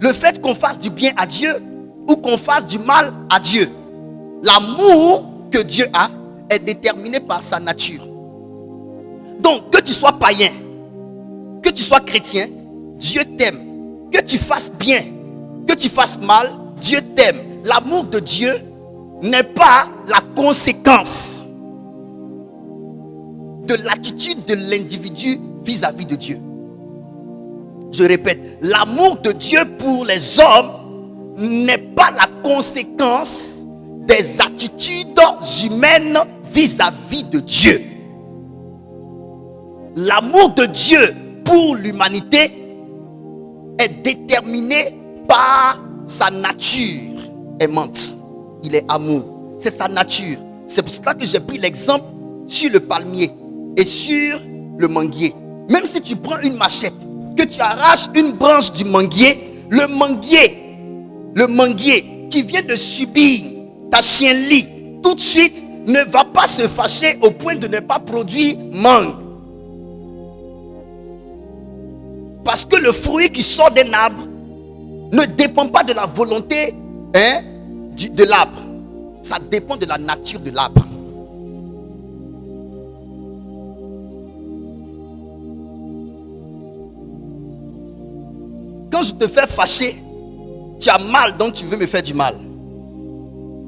le fait qu'on fasse du bien à Dieu ou qu'on fasse du mal à Dieu. L'amour que Dieu a est déterminé par sa nature. Donc, que tu sois païen, que tu sois chrétien, Dieu t'aime. Que tu fasses bien, que tu fasses mal, Dieu t'aime. L'amour de Dieu n'est pas la conséquence de l'attitude de l'individu vis-à-vis de Dieu. Je répète, l'amour de Dieu pour les hommes n'est pas la conséquence des attitudes humaines vis-à-vis de Dieu. L'amour de Dieu pour l'humanité est déterminé par sa nature aimante. Il est amour. C'est sa nature. C'est pour cela que j'ai pris l'exemple sur le palmier et sur le manguier. Même si tu prends une machette, que tu arraches une branche du manguier, le manguier qui vient de subir ta chienlit, tout de suite ne va pas se fâcher au point de ne pas produire mangue. Parce que le fruit qui sort d'un arbre ne dépend pas de la volonté de l'arbre. Ça dépend de la nature de l'arbre. Quand je te fais fâcher, tu as mal, donc tu veux me faire du mal.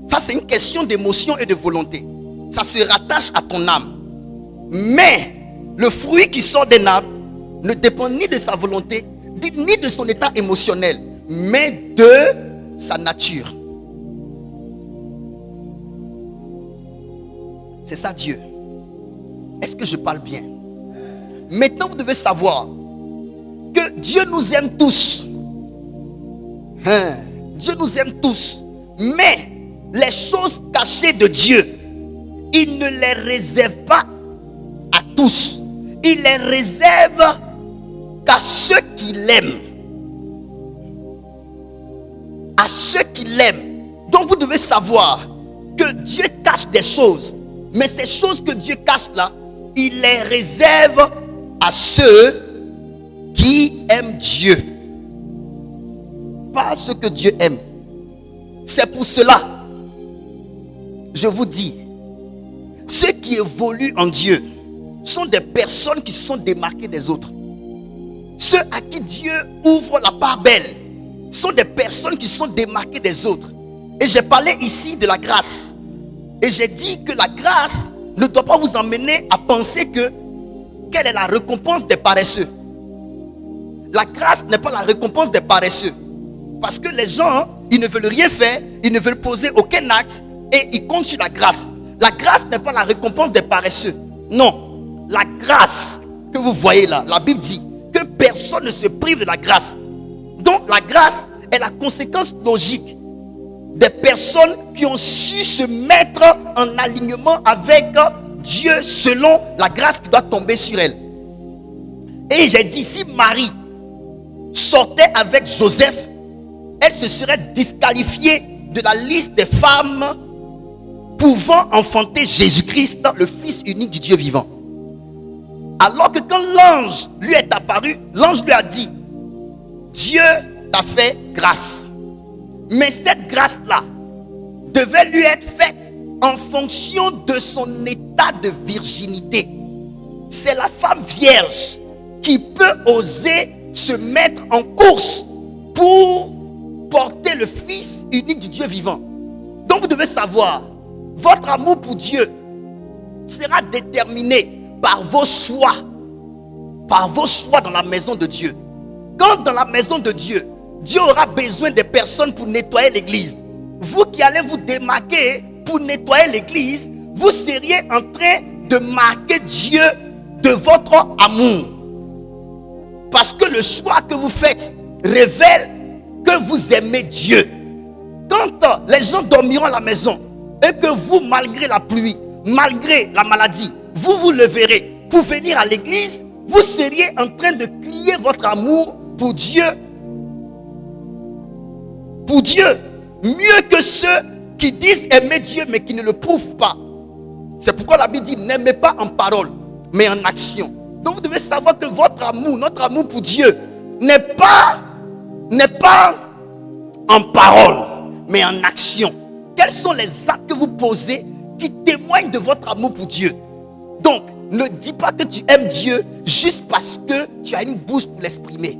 Ça, c'est une question d'émotion et de volonté. Ça se rattache à ton âme. Mais le fruit qui sort d'un arbre ne dépend ni de sa volonté, ni de son état émotionnel, mais de sa nature. C'est ça Dieu. Est-ce que je parle bien? Maintenant, vous devez savoir que Dieu nous aime tous. Dieu nous aime tous. Mais les choses cachées de Dieu, il ne les réserve pas à tous. Il les réserve qu'à ceux qui l'aiment. À ceux qui l'aiment. Donc vous devez savoir que Dieu cache des choses. Mais ces choses que Dieu cache là, il les réserve à ceux qui aiment Dieu. Pas à ceux que Dieu aime. C'est pour cela, je vous dis, ceux qui évoluent en Dieu sont des personnes qui sont démarquées des autres. Ceux à qui Dieu ouvre la part belle sont des personnes qui sont démarquées des autres. Et j'ai parlé ici de la grâce. Et j'ai dit que la grâce ne doit pas vous emmener à penser quelle est la récompense des paresseux. La grâce n'est pas la récompense des paresseux. Parce que les gens, ils ne veulent rien faire, ils ne veulent poser aucun acte et ils comptent sur la grâce. La grâce n'est pas la récompense des paresseux. Non. La grâce que vous voyez là, la Bible dit que personne ne se prive de la grâce. Donc la grâce est la conséquence logique des personnes qui ont su se mettre en alignement avec Dieu selon la grâce qui doit tomber sur elle. Et j'ai dit, si Marie sortait avec Joseph, elle se serait disqualifiée de la liste des femmes pouvant enfanter Jésus-Christ, le Fils unique du Dieu vivant. Alors que quand l'ange lui est apparu, l'ange lui a dit, Dieu t'a fait grâce. Mais cette grâce-là devait lui être faite en fonction de son état de virginité. C'est la femme vierge qui peut oser se mettre en course pour porter le Fils unique du Dieu vivant. Donc vous devez savoir, votre amour pour Dieu sera déterminé par vos choix dans la maison de Dieu. Quand dans la maison de Dieu, Dieu aura besoin des personnes pour nettoyer l'église, vous qui allez vous démarquer pour nettoyer l'église, vous seriez en train de marquer Dieu de votre amour. Parce que le choix que vous faites révèle que vous aimez Dieu. Quand les gens dormiront à la maison et que vous, malgré la pluie, malgré la maladie, vous vous leverez pour venir à l'église, vous seriez en train de crier votre amour pour Dieu. Pour Dieu. Mieux que ceux qui disent aimer Dieu mais qui ne le prouvent pas. C'est pourquoi la Bible dit n'aimez pas en parole mais en action. Donc vous devez savoir que votre amour, notre amour pour Dieu n'est pas en parole mais en action. Quels sont les actes que vous posez qui témoignent de votre amour pour Dieu? Donc, ne dis pas que tu aimes Dieu juste parce que tu as une bouche pour l'exprimer.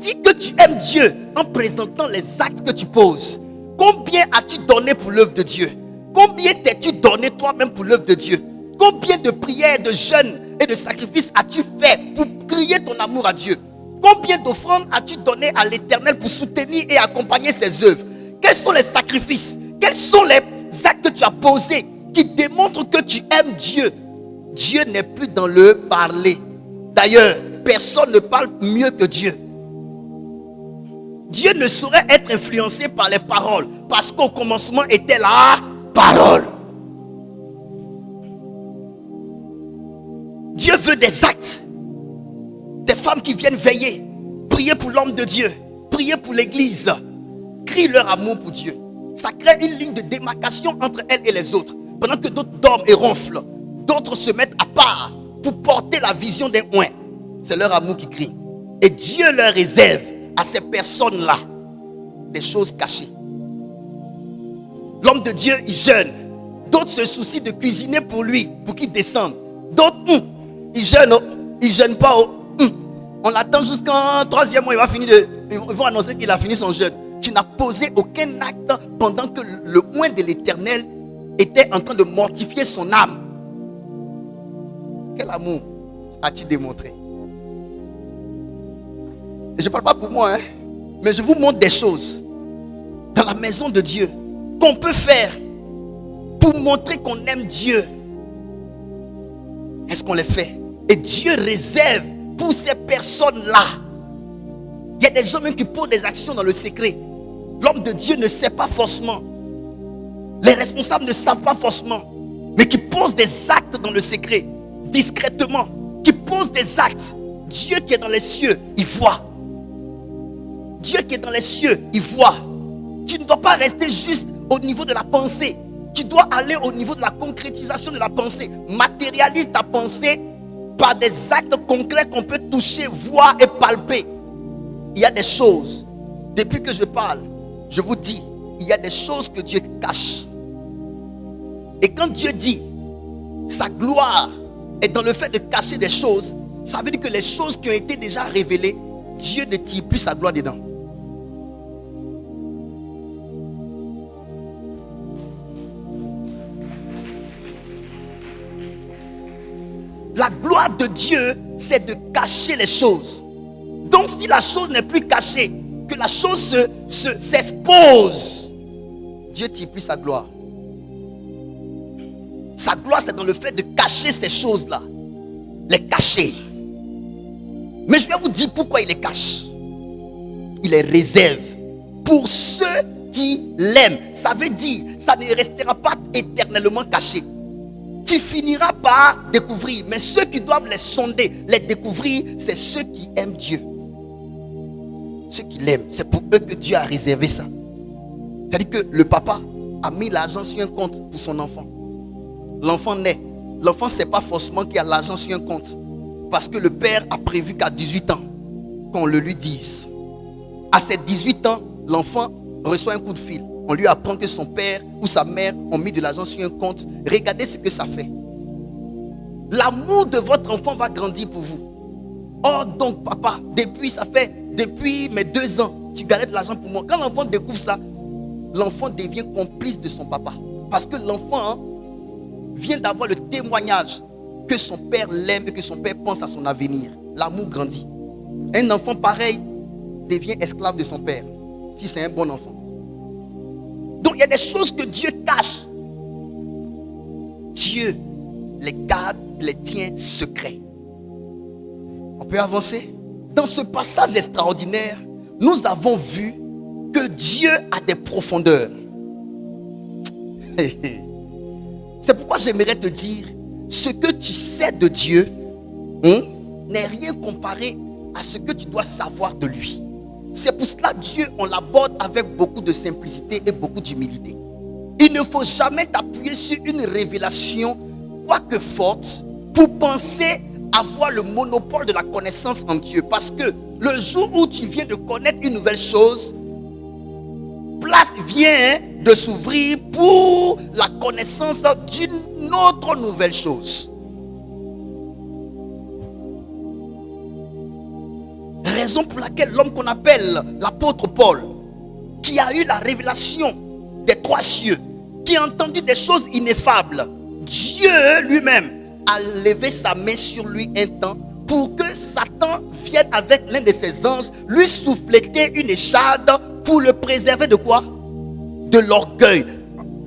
Dis que tu aimes Dieu en présentant les actes que tu poses. Combien as-tu donné pour l'œuvre de Dieu? Combien t'es-tu donné toi-même pour l'œuvre de Dieu? Combien de prières, de jeûnes et de sacrifices as-tu fait pour crier ton amour à Dieu? Combien d'offrandes as-tu donné à l'Éternel pour soutenir et accompagner ses œuvres? Quels sont les sacrifices? Quels sont les actes que tu as posés qui démontrent que tu aimes Dieu? Dieu n'est plus dans le parler. D'ailleurs, personne ne parle mieux que Dieu. Dieu ne saurait être influencé par les paroles parce qu'au commencement était la parole. Dieu veut des actes. Des femmes qui viennent veiller, prier pour l'homme de Dieu, prier pour l'église, crient leur amour pour Dieu. Ça crée une ligne de démarcation entre elles et les autres. Pendant que d'autres dorment et ronflent, d'autres se mettent à part pour porter la vision des oins. C'est leur amour qui crie. Et Dieu leur réserve à ces personnes-là des choses cachées. L'homme de Dieu, il jeûne. D'autres se soucient de cuisiner pour lui, pour qu'il descende. D'autres, ils jeûnent, ils jeûnent pas. On l'attend jusqu'en 3e mois, ils vont annoncer qu'il a fini son jeûne. Tu n'as posé aucun acte pendant que le oint de l'Éternel était en train de mortifier son âme. Quel amour as-tu démontré? Et je ne parle pas pour moi, mais je vous montre des choses dans la maison de Dieu qu'on peut faire pour montrer qu'on aime Dieu. Est-ce qu'on les fait? Et Dieu réserve pour ces personnes-là. Il y a des gens même qui posent des actions dans le secret. L'homme de Dieu ne sait pas forcément. Les responsables ne savent pas forcément. Mais qui posent des actes dans le secret, discrètement. Qui posent des actes. Dieu qui est dans les cieux, il voit. Dieu qui est dans les cieux, il voit. Tu ne dois pas rester juste au niveau de la pensée. Tu dois aller au niveau de la concrétisation de la pensée. Matérialise ta pensée par des actes concrets qu'on peut toucher, voir et palper. Il y a des choses, depuis que je parle, je vous dis, il y a des choses que Dieu cache. Et quand Dieu dit, sa gloire est dans le fait de cacher des choses, ça veut dire que les choses qui ont été déjà révélées, Dieu ne tire plus sa gloire dedans. La gloire de Dieu, c'est de cacher les choses. Donc si la chose n'est plus cachée, que la chose s'expose, Dieu tire plus sa gloire. Sa gloire, c'est dans le fait de cacher ces choses-là. Les cacher. Mais je vais vous dire pourquoi il les cache. Il les réserve pour ceux qui l'aiment. Ça veut dire, ça ne restera pas éternellement caché. Tu finiras par découvrir. Mais ceux qui doivent les sonder, les découvrir, c'est ceux qui aiment Dieu. Ceux qui l'aiment, c'est pour eux que Dieu a réservé ça. C'est-à-dire que le papa a mis l'argent sur un compte pour son enfant. L'enfant naît. L'enfant ne sait pas forcément qu'il y a l'argent sur un compte. Parce que le père a prévu qu'à 18 ans, qu'on le lui dise. À ses 18 ans, l'enfant reçoit un coup de fil. On lui apprend que son père ou sa mère ont mis de l'argent sur un compte. Regardez ce que ça fait. L'amour de votre enfant va grandir pour vous. Oh donc papa, depuis mes 2 ans, tu gardais de l'argent pour moi. Quand l'enfant découvre ça, l'enfant devient complice de son papa. Parce que l'enfant vient d'avoir le témoignage que son père l'aime et que son père pense à son avenir. L'amour grandit. Un enfant pareil devient esclave de son père, si c'est un bon enfant. Donc il y a des choses que Dieu cache. Dieu les garde, les tient secrets. On peut avancer. Dans ce passage extraordinaire, nous avons vu que Dieu a des profondeurs. C'est pourquoi j'aimerais te dire, ce que tu sais de Dieu n'est rien comparé à ce que tu dois savoir de lui. C'est pour cela que Dieu, on l'aborde avec beaucoup de simplicité et beaucoup d'humilité. Il ne faut jamais t'appuyer sur une révélation, quoique forte, pour penser avoir le monopole de la connaissance en Dieu. Parce que le jour où tu viens de connaître une nouvelle chose, place vient de s'ouvrir pour la connaissance d'une autre nouvelle chose. Raison pour laquelle l'homme qu'on appelle l'apôtre Paul, qui a eu la révélation des 3 cieux, qui a entendu des choses ineffables, Dieu lui-même a levé sa main sur lui un temps pour que Satan vienne avec l'un de ses anges lui souffleter une écharde pour le préserver de quoi? De l'orgueil.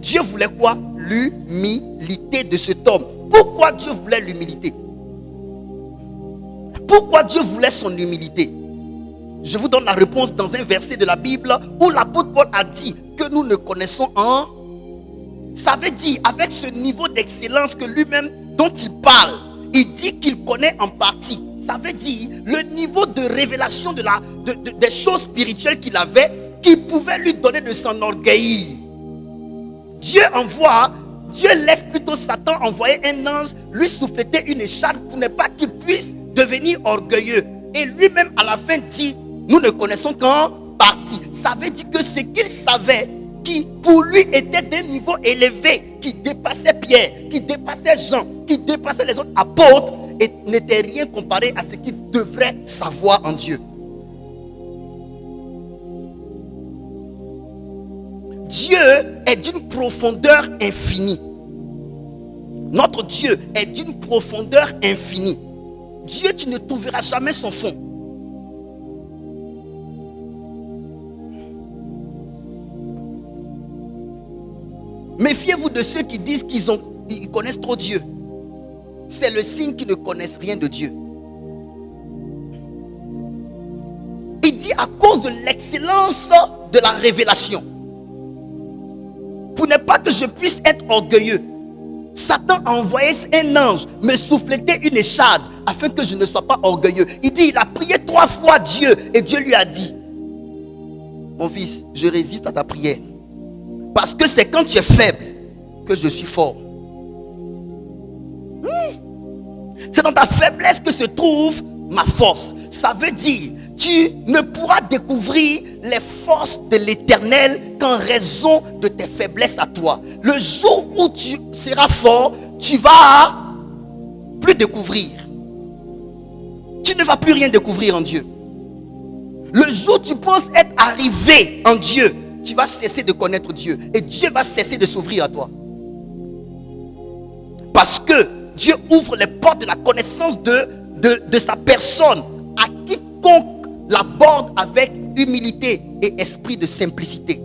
Dieu voulait quoi? L'humilité de cet homme. Pourquoi Dieu voulait l'humilité? Pourquoi Dieu voulait son humilité? Je vous donne la réponse dans un verset de la Bible où l'apôtre Paul a dit que nous ne connaissons en... Ça veut dire, avec ce niveau d'excellence que lui-même dont il parle, il dit qu'il connaît en partie. Ça veut dire le niveau de révélation des choses spirituelles qu'il avait, qui pouvait lui donner de s'enorgueillir. Dieu laisse plutôt Satan envoyer un ange, lui souffleter une écharpe pour ne pas qu'il puisse devenir orgueilleux. Et lui-même à la fin dit, nous ne connaissons qu'en partie. Ça veut dire que ce qu'il savait, qui pour lui était d'un niveau élevé, qui dépassait Pierre, qui dépassait Jean, qui dépassait les autres apôtres, et n'était rien comparé à ce qu'il devrait savoir en Dieu. Dieu est d'une profondeur infinie. Notre Dieu est d'une profondeur infinie. Dieu, tu ne trouveras jamais son fond. Méfiez-vous de ceux qui disent qu'ils connaissent trop Dieu. C'est le signe qu'ils ne connaissent rien de Dieu. Il dit à cause de l'excellence de la révélation. Pour ne pas que je puisse être orgueilleux, Satan a envoyé un ange me souffleter une écharde afin que je ne sois pas orgueilleux. Il dit, il a prié 3 fois Dieu et Dieu lui a dit, mon fils, je résiste à ta prière. Parce que c'est quand tu es faible que je suis fort. C'est dans ta faiblesse que se trouve ma force. Ça veut dire, tu ne pourras découvrir les forces de l'Éternel qu'en raison de tes faiblesses à toi. Le jour où tu seras fort, tu vas plus découvrir. Tu ne vas plus rien découvrir en Dieu. Le jour où tu penses être arrivé en Dieu, tu vas cesser de connaître Dieu. Et Dieu va cesser de s'ouvrir à toi. Parce que Dieu ouvre les portes de la connaissance de sa personne à quiconque l'aborde avec humilité et esprit de simplicité.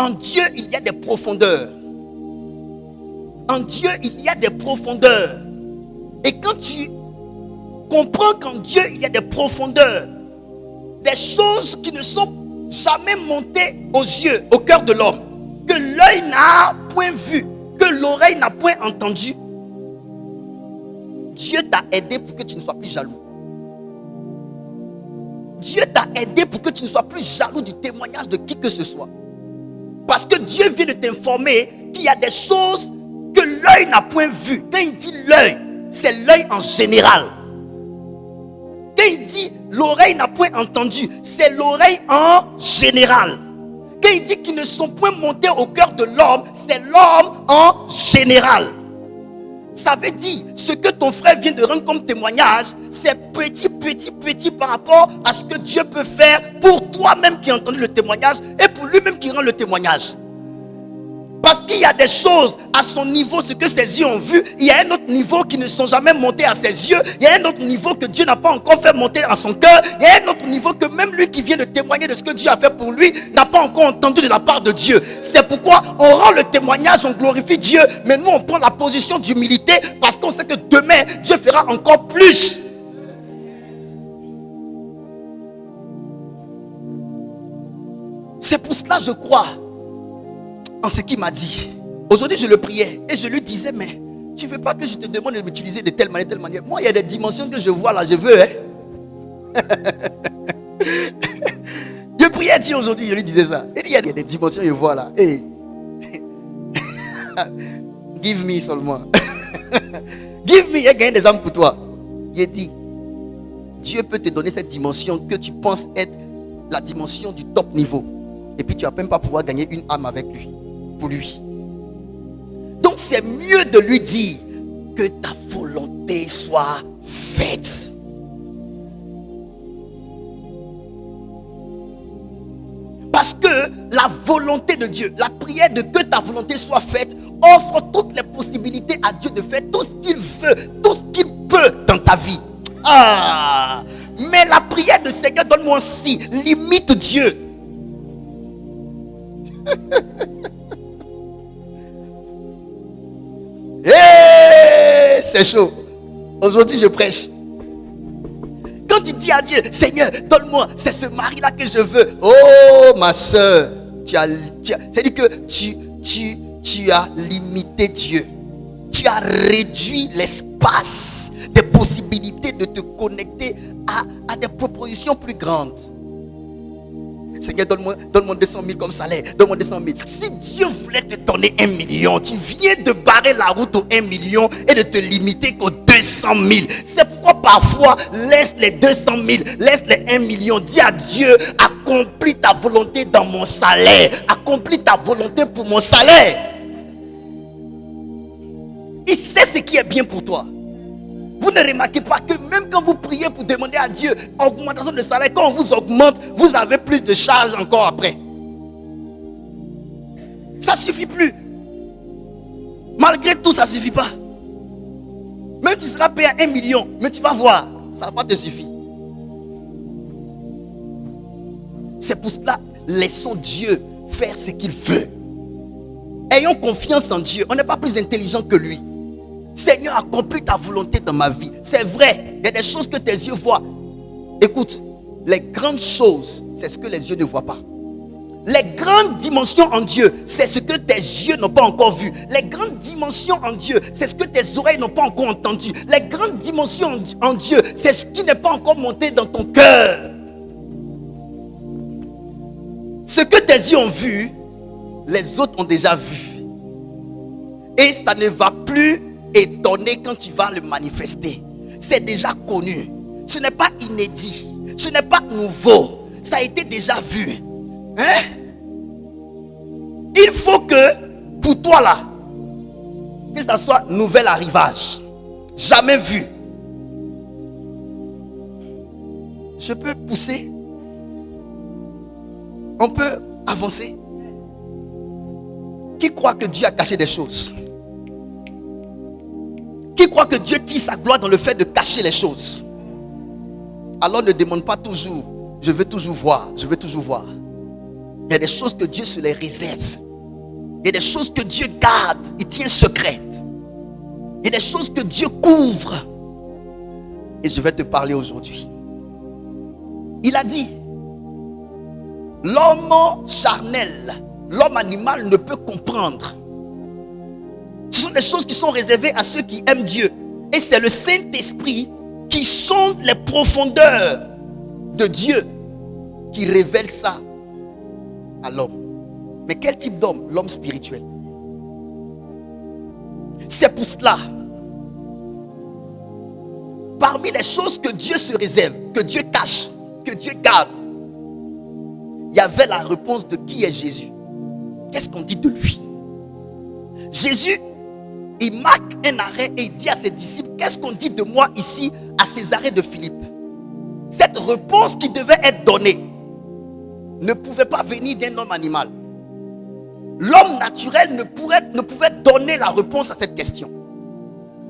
En Dieu, il y a des profondeurs. En Dieu, il y a des profondeurs. Et quand tu comprends qu'en Dieu, il y a des profondeurs, des choses qui ne sont jamais montées aux yeux, au cœur de l'homme, que l'œil n'a point vu, que l'oreille n'a point entendu, Dieu t'a aidé pour que tu ne sois plus jaloux. Dieu t'a aidé pour que tu ne sois plus jaloux du témoignage de qui que ce soit. Parce que Dieu vient de t'informer qu'il y a des choses que l'œil n'a point vues. Quand il dit l'œil, c'est l'œil en général. Quand il dit l'oreille n'a point entendu, c'est l'oreille en général. Quand il dit qu'ils ne sont point montés au cœur de l'homme, c'est l'homme en général. Ça veut dire, ce que ton frère vient de rendre comme témoignage, c'est petit par rapport à ce que Dieu peut faire pour toi-même qui as entendu le témoignage et pour lui-même qui rend le témoignage. Parce qu'il y a des choses à son niveau, ce que ses yeux ont vu, il y a un autre niveau qui ne sont jamais montés à ses yeux, il y a un autre niveau que Dieu n'a pas encore fait monter à son cœur, il y a un autre niveau que même lui qui vient de témoigner de ce que Dieu a fait pour lui n'a pas encore entendu de la part de Dieu. C'est pourquoi on rend le témoignage, on glorifie Dieu, mais nous on prend la position d'humilité parce qu'on sait que demain Dieu fera encore plus. C'est pour cela je crois en ce qu'il m'a dit. Aujourd'hui je le priais et je lui disais, mais tu ne veux pas que je te demande de m'utiliser de telle manière. Moi il y a des dimensions que je vois là, je veux Je priais Dieu aujourd'hui, je lui disais ça. Il dit, il y a des dimensions que je vois là. Hey. Give me seulement. Give me, il y a gagné des âmes pour toi. Il dit, Dieu peut te donner cette dimension que tu penses être la dimension du top niveau. Et puis tu ne vas même pas pouvoir gagner une âme avec lui. Pour lui. Donc c'est mieux de lui dire que ta volonté soit faite. Parce que la volonté de Dieu, la prière de que ta volonté soit faite, offre toutes les possibilités à Dieu de faire tout ce qu'il veut, tout ce qu'il peut dans ta vie. Ah, mais la prière de Seigneur, donne-moi aussi, limite Dieu. Hey, c'est chaud. Aujourd'hui je prêche. Quand tu dis à Dieu, Seigneur, donne-moi, c'est ce mari-là que je veux. Oh ma soeur, c'est-à-dire que tu as limité Dieu. Tu as réduit l'espace des possibilités de te connecter à des propositions plus grandes. Seigneur, donne-moi 200 000 comme salaire. Donne-moi 200 000. Si Dieu voulait te donner 1 million, tu viens de barrer la route au 1 million et de te limiter qu'aux 200 000. C'est pourquoi parfois, laisse les 200 000, laisse les 1 million. Dis à Dieu, accomplis ta volonté dans mon salaire. Accomplis ta volonté pour mon salaire. Il sait ce qui est bien pour toi. Vous ne remarquez pas que même quand vous priez pour demander à Dieu augmentation de salaire, quand on vous augmente, vous avez plus de charges encore après. Ça ne suffit plus. Malgré tout, ça ne suffit pas. Même tu seras payé à 1 million, mais tu vas voir, ça ne va pas te suffire. C'est pour cela, laissons Dieu faire ce qu'il veut. Ayons confiance en Dieu. On n'est pas plus intelligent que lui. Seigneur, accomplis ta volonté dans ma vie. C'est vrai, il y a des choses que tes yeux voient. Écoute, les grandes choses, c'est ce que les yeux ne voient pas. Les grandes dimensions en Dieu, c'est ce que tes yeux n'ont pas encore vu. Les grandes dimensions en Dieu, c'est ce que tes oreilles n'ont pas encore entendu. Les grandes dimensions en Dieu, c'est ce qui n'est pas encore monté dans ton cœur. Ce que tes yeux ont vu, les autres ont déjà vu. Et ça ne va plus étonner quand tu vas le manifester. C'est déjà connu. Ce n'est pas inédit. Ce n'est pas nouveau. Ça a été déjà vu. Hein? Il faut que pour toi là, que ça soit nouvel arrivage. Jamais vu. Je peux pousser. On peut avancer. Qui croit que Dieu a caché des choses? Qui croit que Dieu tire sa gloire dans le fait de cacher les choses? Alors ne demande pas toujours, je veux toujours voir, je veux toujours voir. Il y a des choses que Dieu se les réserve. Il y a des choses que Dieu garde, il tient secrètes. Il y a des choses que Dieu couvre. Et je vais te parler aujourd'hui. Il a dit, l'homme charnel, l'homme animal ne peut comprendre. Ce sont des choses qui sont réservées à ceux qui aiment Dieu. Et c'est le Saint-Esprit qui sonde les profondeurs de Dieu qui révèle ça à l'homme. Mais quel type d'homme? L'homme spirituel. C'est pour cela, parmi les choses que Dieu se réserve, que Dieu cache, que Dieu garde, il y avait la réponse de qui est Jésus. Qu'est-ce qu'on dit de lui? Jésus, il marque un arrêt et il dit à ses disciples, qu'est-ce qu'on dit de moi ici à Césarée de Philippe? Cette réponse qui devait être donnée ne pouvait pas venir d'un homme animal. L'homme naturel ne pouvait donner la réponse à cette question.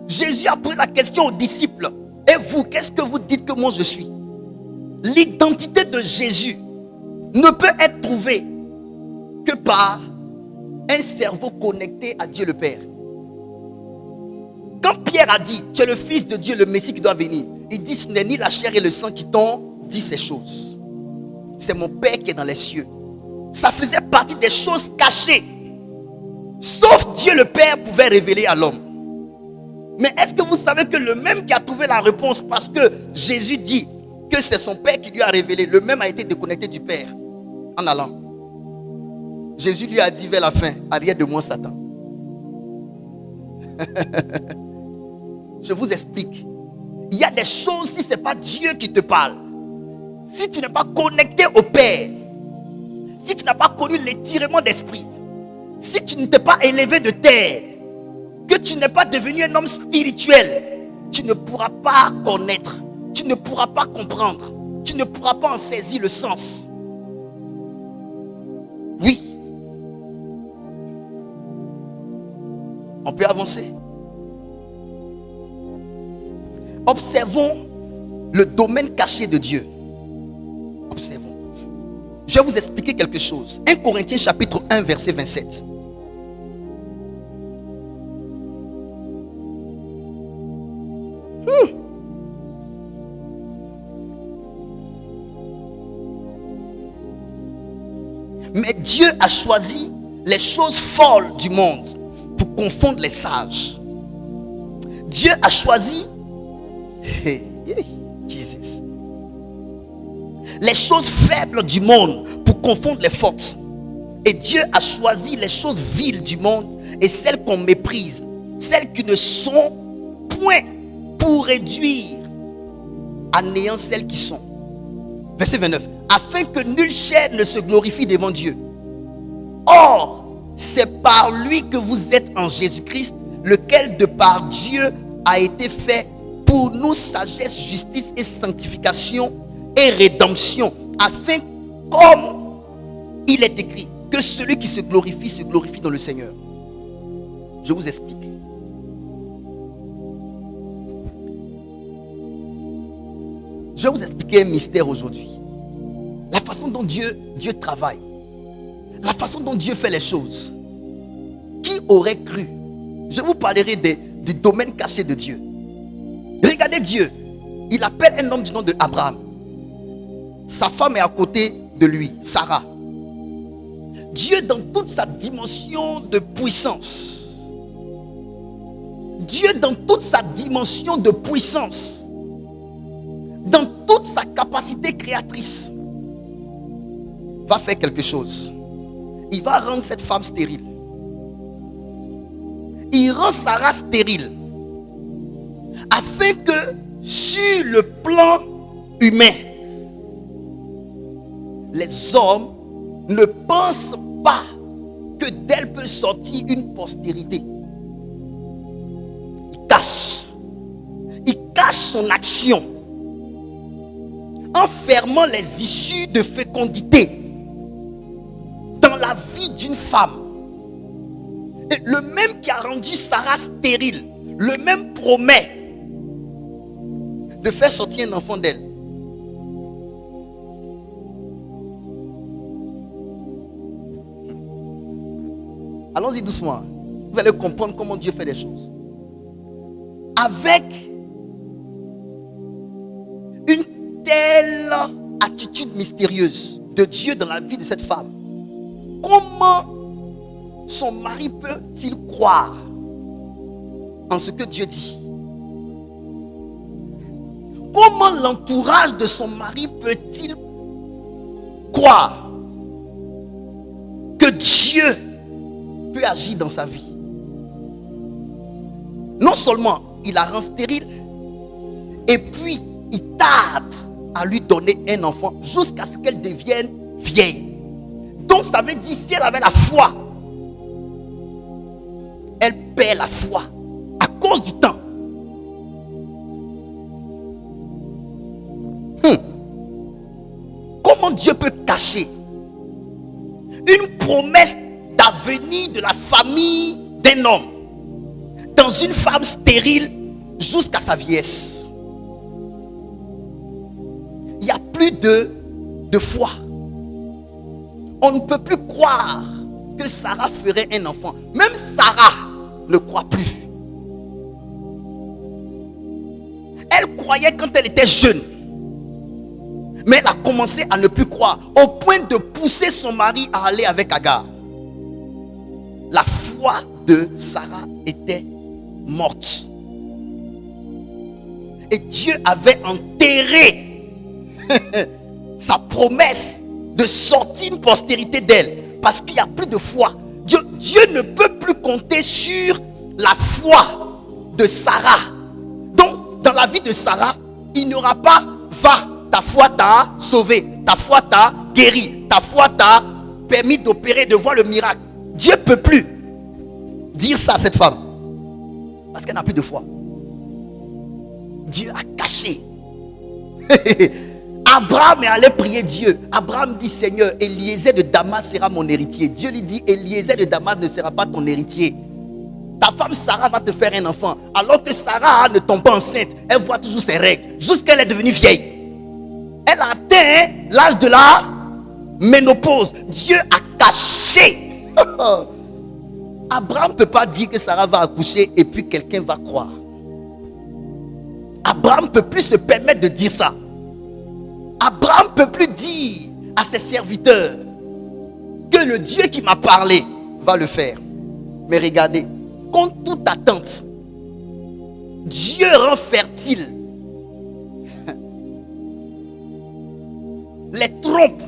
Jésus a posé la question aux disciples. Et vous, qu'est-ce que vous dites que moi je suis? L'identité de Jésus ne peut être trouvée que par un cerveau connecté à Dieu le Père. Quand Pierre a dit, tu es le Fils de Dieu, le Messie qui doit venir, il dit, ce n'est ni la chair et le sang qui t'ont dit ces choses. C'est mon Père qui est dans les cieux. Ça faisait partie des choses cachées. Sauf Dieu le Père pouvait révéler à l'homme. Mais est-ce que vous savez que le même qui a trouvé la réponse, parce que Jésus dit que c'est son Père qui lui a révélé, le même a été déconnecté du Père en allant. Jésus lui a dit vers la fin, arrière de moi Satan. Je vous explique. Il y a des choses, si ce n'est pas Dieu qui te parle, si tu n'es pas connecté au Père, si tu n'as pas connu l'étirement d'esprit, si tu ne t'es pas élevé de terre, que tu n'es pas devenu un homme spirituel, tu ne pourras pas connaître, tu ne pourras pas comprendre, tu ne pourras pas en saisir le sens. Oui. On peut avancer. Observons le domaine caché de Dieu. Observons. Je vais vous expliquer quelque chose. 1 Corinthiens chapitre 1 verset 27. Mais Dieu a choisi les choses folles du monde pour confondre les sages. Dieu a choisi Jesus. Les choses faibles du monde pour confondre les fortes. Et Dieu a choisi les choses viles du monde et celles qu'on méprise, celles qui ne sont point, pour réduire à néant celles qui sont. Verset 29. Afin que nulle chair ne se glorifie devant Dieu. Or, c'est par lui que vous êtes en Jésus-Christ, lequel de par Dieu a été fait pour nous sagesse, justice et sanctification et rédemption, afin, comme il est écrit, que celui qui se glorifie dans le Seigneur. Je vous explique. Je vais vous expliquer un mystère aujourd'hui. La façon dont Dieu travaille. La façon dont Dieu fait les choses. Qui aurait cru? Je vous parlerai du domaine caché de Dieu. Regardez Dieu. Il appelle un homme du nom de Abraham. Sa femme est à côté de lui, Sarah. Dieu dans toute sa dimension de puissance. Dieu dans toute sa dimension de puissance. Dans toute sa capacité créatrice. Va faire quelque chose. Il va rendre cette femme stérile. Il rend Sarah stérile. Afin que sur le plan humain, les hommes ne pensent pas que d'elle peut sortir une postérité. Il cache son action en fermant les issues de fécondité dans la vie d'une femme. Et le même qui a rendu Sarah stérile, le même promet de faire sortir un enfant d'elle. Allons-y doucement. Vous allez comprendre comment Dieu fait les choses. Avec une telle attitude mystérieuse de Dieu dans la vie de cette femme, comment son mari peut-il croire en ce que Dieu dit? Comment l'entourage de son mari peut-il croire que Dieu peut agir dans sa vie? Non seulement il la rend stérile, et puis il tarde à lui donner un enfant jusqu'à ce qu'elle devienne vieille. Donc ça veut dire, si elle avait la foi, elle perd la foi à cause du temps. Comment Dieu peut cacher une promesse d'avenir de la famille d'un homme dans une femme stérile jusqu'à sa vieillesse? Il n'y a plus de foi. On ne peut plus croire que Sarah ferait un enfant. Même Sarah ne croit plus. Elle croyait quand elle était jeune. Mais elle a commencé à ne plus croire, au point de pousser son mari à aller avec Agar. La foi de Sarah était morte. Et Dieu avait enterré sa promesse de sortir une postérité d'elle. Parce qu'il n'y a plus de foi. Dieu ne peut plus compter sur la foi de Sarah. Donc, dans la vie de Sarah, il n'y aura pas va. Ta foi t'a sauvé, ta foi t'a guéri, ta foi t'a permis d'opérer, de voir le miracle. Dieu ne peut plus dire ça à cette femme parce qu'elle n'a plus de foi. Dieu a caché. Abraham est allé prier Dieu. Abraham dit: Seigneur, Eliezer de Damas sera mon héritier. Dieu lui dit: Eliezer de Damas ne sera pas ton héritier. Ta femme Sarah va te faire un enfant. Alors que Sarah ne tombe pas enceinte, elle voit toujours ses règles jusqu'à qu'elle est devenue vieille. Elle a atteint l'âge de la ménopause. Dieu a caché. Abraham ne peut pas dire que Sarah va accoucher et puis quelqu'un va croire. Abraham ne peut plus se permettre de dire ça. Abraham ne peut plus dire à ses serviteurs que le Dieu qui m'a parlé va le faire. Mais regardez, contre toute attente, Dieu rend fertile les trompes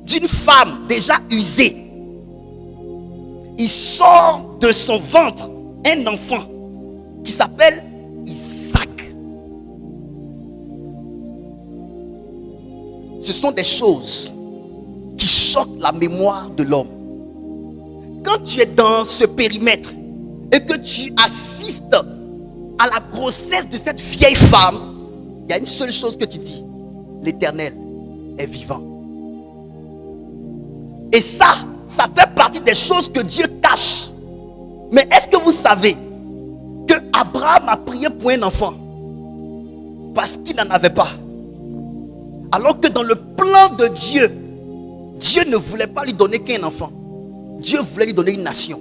d'une femme déjà usée. Il sort de son ventre un enfant qui s'appelle Isaac. Ce sont des choses qui choquent la mémoire de l'homme. Quand tu es dans ce périmètre et que tu assistes à la grossesse de cette vieille femme, il y a une seule chose que tu dis: l'Éternel est vivant. Et ça fait partie des choses que Dieu cache. Mais est-ce que vous savez que Abraham a prié pour un enfant parce qu'il n'en avait pas? Alors que dans le plan de Dieu, Dieu ne voulait pas lui donner qu'un enfant. Dieu voulait lui donner une nation.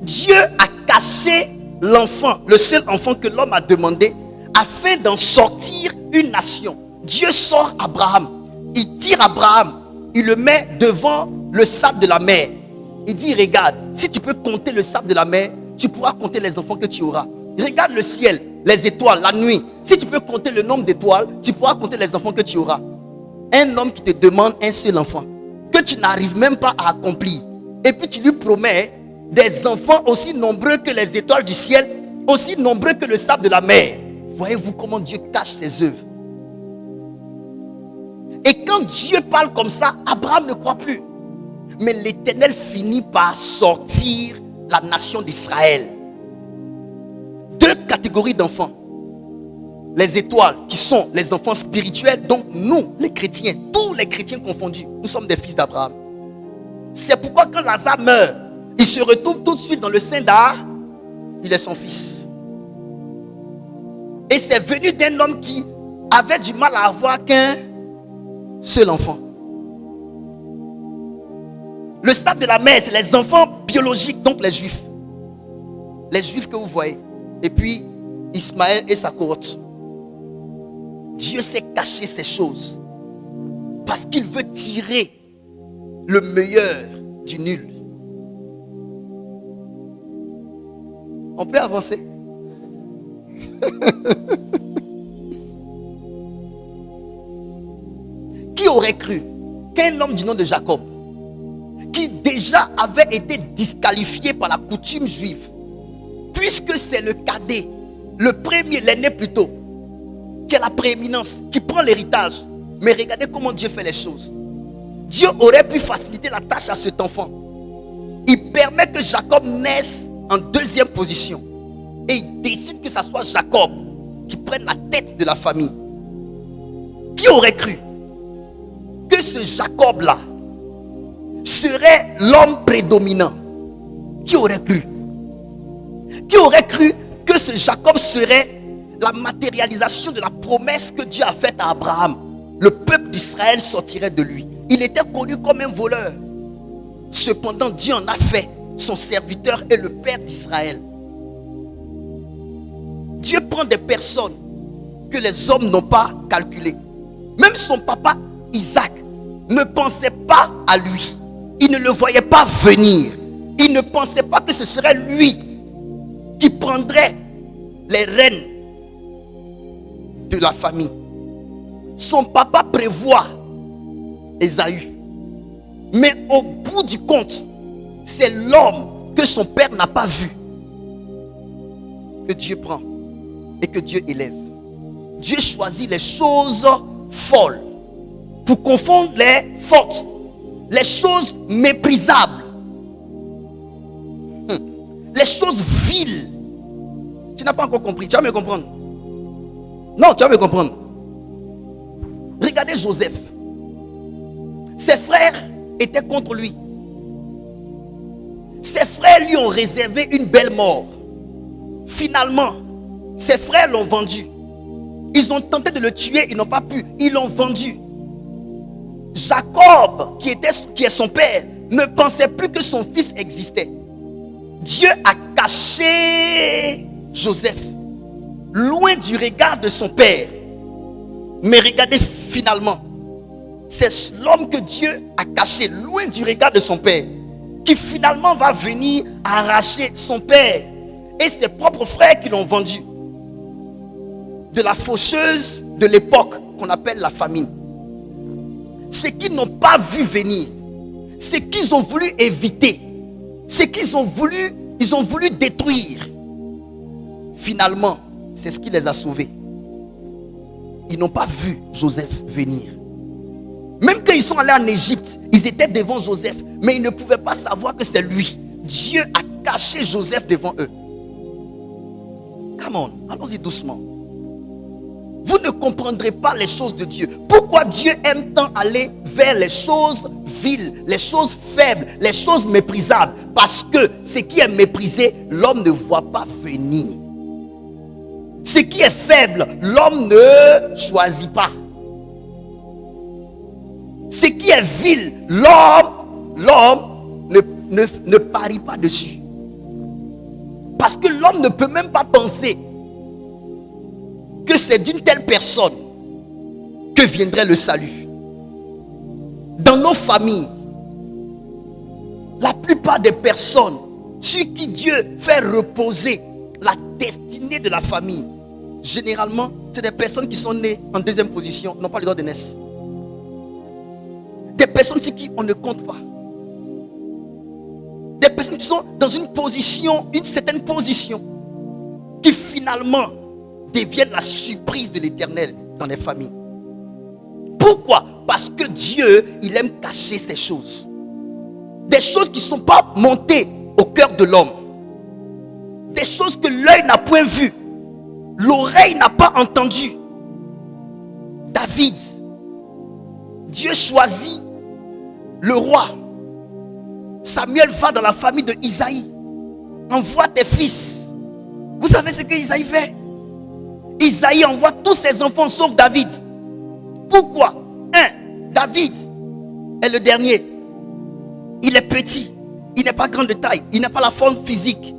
Dieu a caché l'enfant, le seul enfant que l'homme a demandé, afin d'en sortir une nation. Dieu sort Abraham, il tire Abraham, il le met devant le sable de la mer. Il dit: regarde, si tu peux compter le sable de la mer, tu pourras compter les enfants que tu auras. Regarde le ciel, les étoiles, la nuit. Si tu peux compter le nombre d'étoiles, tu pourras compter les enfants que tu auras. Un homme qui te demande un seul enfant, que tu n'arrives même pas à accomplir. Et puis tu lui promets des enfants aussi nombreux que les étoiles du ciel, aussi nombreux que le sable de la mer. Voyez-vous comment Dieu cache ses œuvres. Et quand Dieu parle comme ça, Abraham ne croit plus. Mais l'Éternel finit par sortir la nation d'Israël. Deux catégories d'enfants. Les étoiles qui sont les enfants spirituels, donc nous les chrétiens, tous les chrétiens confondus, nous sommes des fils d'Abraham. C'est pourquoi quand Lazare meurt, il se retrouve tout de suite dans le sein d'Abraham. Il est son fils. Et c'est venu d'un homme qui avait du mal à avoir qu'un seul enfant. Le stade de la mère, c'est les enfants biologiques, donc les juifs. Les juifs que vous voyez. Et puis, Ismaël et sa cohorte. Dieu sait cacher ces choses. Parce qu'il veut tirer le meilleur du nul. On peut avancer. Qui aurait cru qu'un homme du nom de Jacob, qui déjà avait été disqualifié par la coutume juive, puisque c'est le cadet, le premier, l'aîné plutôt, qui a la prééminence, qui prend l'héritage. Mais regardez comment Dieu fait les choses. Dieu aurait pu faciliter la tâche à cet enfant. Il permet que Jacob naisse en deuxième position. Et il décide que ce soit Jacob qui prenne la tête de la famille. Qui aurait cru que ce Jacob-là serait l'homme prédominant? Qui aurait cru? Qui aurait cru que ce Jacob serait la matérialisation de la promesse que Dieu a faite à Abraham? Le peuple d'Israël sortirait de lui. Il était connu comme un voleur. Cependant, Dieu en a fait son serviteur et le père d'Israël. Dieu prend des personnes que les hommes n'ont pas calculées. Même son papa Isaac ne pensait pas à lui. Il ne le voyait pas venir. Il ne pensait pas que ce serait lui qui prendrait les rênes de la famille. Son papa prévoit Ésaü. Mais au bout du compte, c'est l'homme que son père n'a pas vu que Dieu prend et que Dieu élève. Dieu choisit les choses folles pour confondre les fortes, les choses méprisables, les choses viles. Tu n'as pas encore compris, tu vas me comprendre. Non, tu vas me comprendre. Regardez Joseph. Ses frères étaient contre lui. Ses frères lui ont réservé une belle mort. Finalement, ses frères l'ont vendu. Ils ont tenté de le tuer, ils n'ont pas pu. Ils l'ont vendu. Jacob, qui est son père, ne pensait plus que son fils existait. Dieu a caché Joseph loin du regard de son père. Mais regardez finalement, c'est l'homme que Dieu a caché loin du regard de son père qui finalement va venir arracher son père et ses propres frères qui l'ont vendu de la faucheuse de l'époque qu'on appelle la famine. Ce qu'ils n'ont pas vu venir, ce qu'ils ont voulu éviter, ce qu'ils ont voulu détruire, finalement, c'est ce qui les a sauvés. Ils n'ont pas vu Joseph venir. Même quand ils sont allés en Égypte, ils étaient devant Joseph, mais ils ne pouvaient pas savoir que c'est lui. Dieu a caché Joseph devant eux. Come on, allons-y doucement. Vous ne comprendrez pas les choses de Dieu. Pourquoi Dieu aime tant aller vers les choses viles, les choses faibles, les choses méprisables? Parce que ce qui est méprisé, l'homme ne voit pas venir. Ce qui est faible, l'homme ne choisit pas. Ce qui est vil, l'homme ne parie pas dessus. Parce que l'homme ne peut même pas penser que c'est d'une telle personne que viendrait le salut. Dans nos familles, la plupart des personnes sur qui Dieu fait reposer la destinée de la famille, généralement, c'est des personnes qui sont nées en deuxième position, n'ont pas le droit de naître. Des personnes sur qui on ne compte pas. Des personnes qui sont dans une position, une certaine position, qui finalement deviennent la surprise de l'Éternel dans les familles. Pourquoi? Parce que Dieu, il aime cacher ces choses. Des choses qui ne sont pas montées au cœur de l'homme. Des choses que l'œil n'a point vues, l'oreille n'a pas entendu. David, Dieu choisit le roi. Samuel va dans la famille de Isaïe. Envoie tes fils. Vous savez ce que Isaïe fait? Isaïe envoie tous ses enfants sauf David. Pourquoi? David est le dernier. Il est petit. Il n'est pas grand de taille. Il n'a pas la forme physique.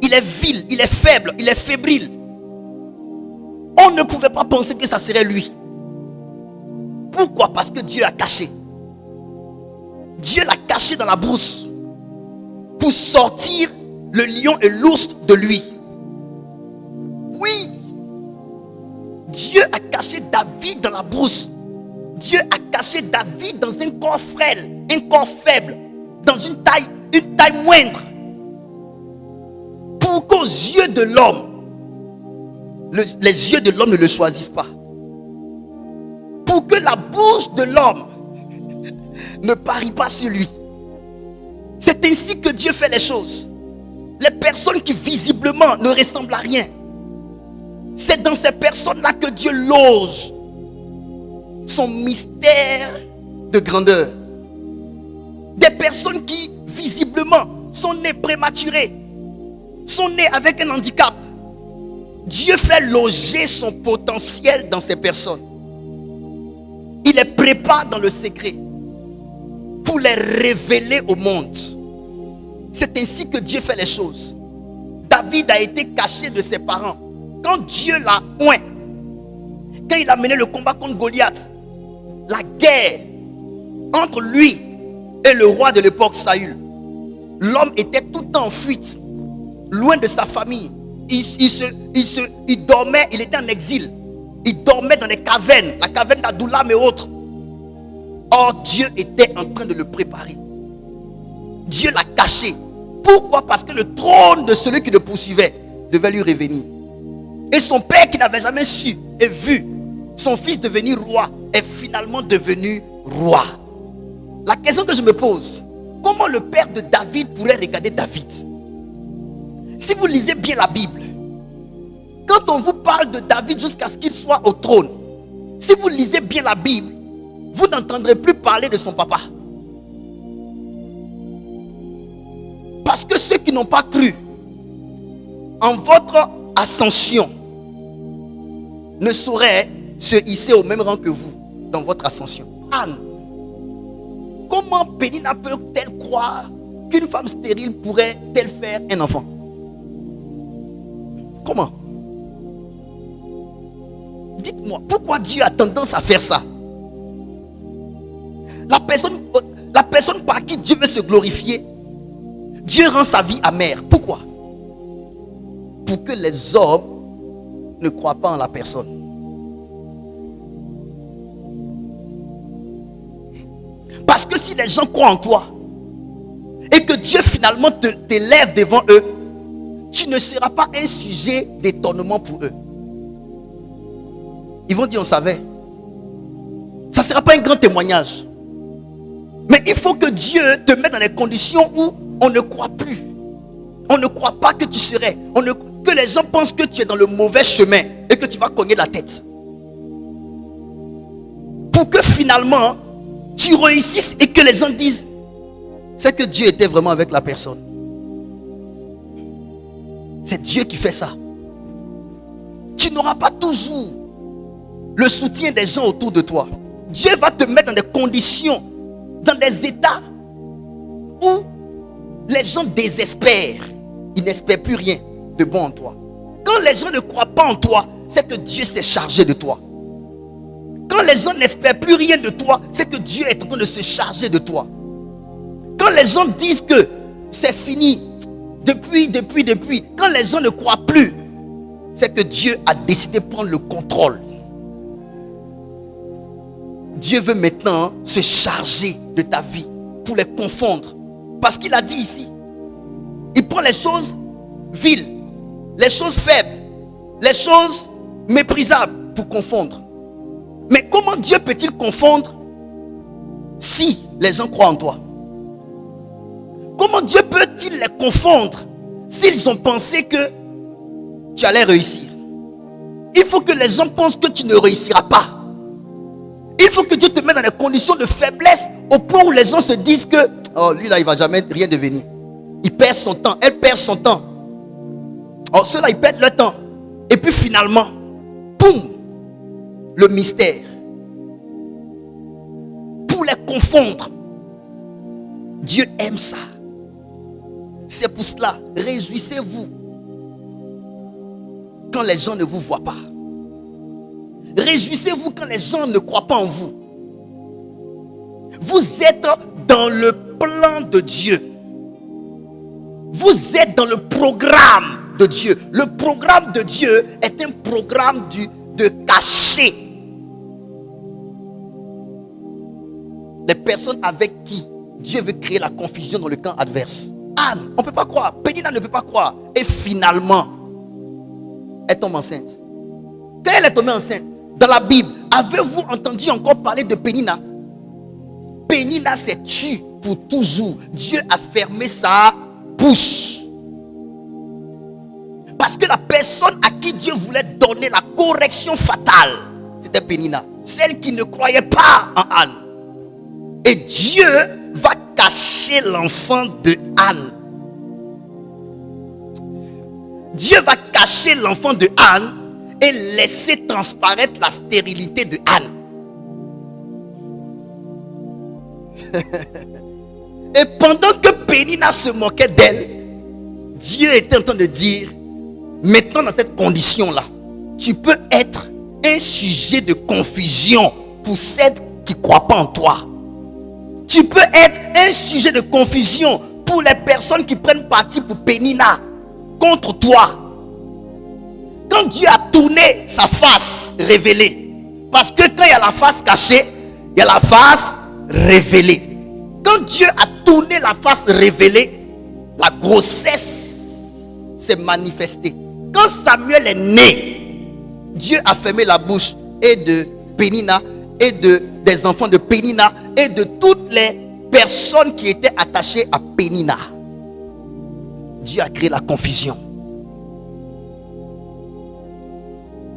Il est vil. Il est faible. Il est fébrile. On ne pouvait pas penser que ça serait lui. Pourquoi? Parce que Dieu a caché. Dieu l'a caché dans la brousse pour sortir le lion et l'ours de lui. Oui. Dieu a caché David dans la brousse. Dieu a caché David dans un corps frêle, un corps faible, dans une taille moindre. Pour qu'aux yeux de l'homme, les yeux de l'homme ne le choisissent pas. Pour que la bouche de l'homme ne parie pas sur lui. C'est ainsi que Dieu fait les choses. Les personnes qui visiblement ne ressemblent à rien, c'est dans ces personnes-là que Dieu loge son mystère de grandeur. Des personnes qui visiblement sont nées prématurées, sont nées avec un handicap. Dieu fait loger son potentiel dans ces personnes. Il les prépare dans le secret pour les révéler au monde. C'est ainsi que Dieu fait les choses. David a été caché de ses parents. Quand Dieu l'a oint, quand il a mené le combat contre Goliath, la guerre entre lui et le roi de l'époque Saül, l'homme était tout le temps en fuite, loin de sa famille. Il dormait, il était en exil. Il dormait dans les cavernes, la caverne d'Adullam et autres. Or, Dieu était en train de le préparer. Dieu l'a caché. Pourquoi? Parce que le trône de celui qui le poursuivait devait lui revenir. Et son père, qui n'avait jamais su et vu son fils devenir roi, est finalement devenu roi. La question que je me pose, comment le père de David pourrait regarder David? Si vous lisez bien la Bible, quand on vous parle de David jusqu'à ce qu'il soit au trône, si vous lisez bien la Bible, vous n'entendrez plus parler de son papa. Parce que ceux qui n'ont pas cru en votre ascension ne sauraient se hisser au même rang que vous dans votre ascension. Anne, comment Pénina peut-elle croire qu'une femme stérile pourrait-elle faire un enfant? Comment? Dites-moi, pourquoi Dieu a tendance à faire ça? La personne par qui Dieu veut se glorifier, Dieu rend sa vie amère. Pourquoi? Pour que les hommes ne croient pas en la personne. Parce que si les gens croient en toi et que Dieu finalement t'élève devant eux, tu ne seras pas un sujet d'étonnement pour eux. Ils vont dire on savait. Ça ne sera pas un grand témoignage. Mais il faut que Dieu te mette dans les conditions où on ne croit plus. On ne croit pas que tu serais. Que les gens pensent que tu es dans le mauvais chemin et que tu vas cogner la tête. Pour que finalement, tu réussisses et que les gens disent c'est que Dieu était vraiment avec la personne. C'est Dieu qui fait ça. Tu n'auras pas toujours le soutien des gens autour de toi. Dieu va te mettre dans des conditions, dans des états où les gens désespèrent. Ils n'espèrent plus rien de bon en toi. Quand les gens ne croient pas en toi, c'est que Dieu s'est chargé de toi. Quand les gens n'espèrent plus rien de toi, c'est que Dieu est en train de se charger de toi. Quand les gens disent que c'est fini, depuis, quand les gens ne croient plus, c'est que Dieu a décidé de prendre le contrôle. Dieu veut maintenant se charger de ta vie pour les confondre. Parce qu'il a dit ici, il prend les choses viles, les choses faibles, les choses méprisables pour confondre. Mais comment Dieu peut-il confondre si les gens croient en toi? Comment Dieu peut-il les confondre s'ils ont pensé que tu allais réussir? Il faut que les gens pensent que tu ne réussiras pas. Il faut que Dieu te mette dans des conditions de faiblesse au point où les gens se disent que oh, lui là, il ne va jamais rien devenir. Il perd son temps, elle perd son temps. Oh, ceux-là, ils perdent leur temps. Et puis finalement, boum, le mystère. Pour les confondre. Dieu aime ça. C'est pour cela, réjouissez-vous quand les gens ne vous voient pas. Réjouissez-vous quand les gens ne croient pas en vous. Vous êtes dans le plan de Dieu. Vous êtes dans le programme de Dieu. Le programme de Dieu est un programme de cacher les personnes avec qui Dieu veut créer la confusion dans le camp adverse. Anne, on ne peut pas croire. Pénina ne peut pas croire. Et finalement, elle tombe enceinte. Quand elle est tombée enceinte, dans la Bible, avez-vous entendu encore parler de Pénina? Pénina s'est tue pour toujours. Dieu a fermé sa bouche. Parce que la personne à qui Dieu voulait donner la correction fatale, c'était Pénina. Celle qui ne croyait pas en Anne. Et Dieu va cacher l'enfant de Anne. Dieu va cacher l'enfant de Anne et laisser transparaître la stérilité de Anne. Et pendant que Pénina se moquait d'elle, Dieu était en train de dire, maintenant dans cette condition-là, tu peux être un sujet de confusion pour celles qui ne croient pas en toi. Tu peux être un sujet de confusion pour les personnes qui prennent parti pour Pénina contre toi. Quand Dieu a tourné sa face révélée, parce que quand il y a la face cachée, il y a la face révélée. Quand Dieu a tourné la face révélée, la grossesse s'est manifestée. Quand Samuel est né, Dieu a fermé la bouche et de Pénina et des enfants de Pénina et de toutes les personnes qui étaient attachées à Pénina. Dieu a créé la confusion.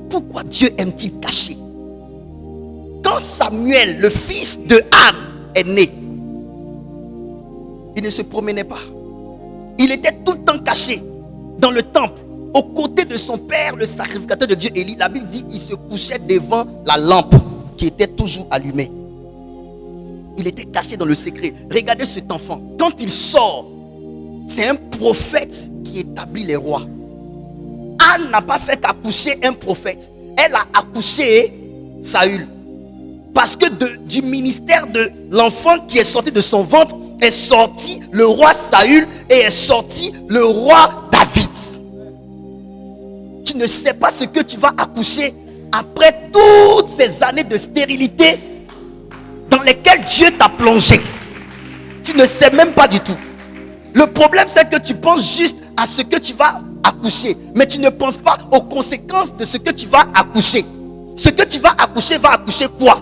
Pourquoi Dieu aime-t-il cacher? Quand Samuel, le fils de Anne, est né, il ne se promenait pas. Il était tout le temps caché dans le temple, aux côtés de son père, le sacrificateur de Dieu, Élie. La Bible dit qu'il se couchait devant la lampe qui était toujours allumée. Il était caché dans le secret. Regardez cet enfant. Quand il sort, c'est un prophète qui établit les rois. Anne n'a pas fait qu'accoucher un prophète. Elle a accouché Saül. Parce que du ministère de l'enfant qui est sorti de son ventre est sorti le roi Saül et est sorti le roi David. Tu ne sais pas ce que tu vas accoucher après toutes ces années de stérilité dans lesquelles Dieu t'a plongé. Tu ne sais même pas du tout. Le problème, c'est que tu penses juste à ce que tu vas accoucher, mais tu ne penses pas aux conséquences de ce que tu vas accoucher. Ce que tu vas accoucher quoi?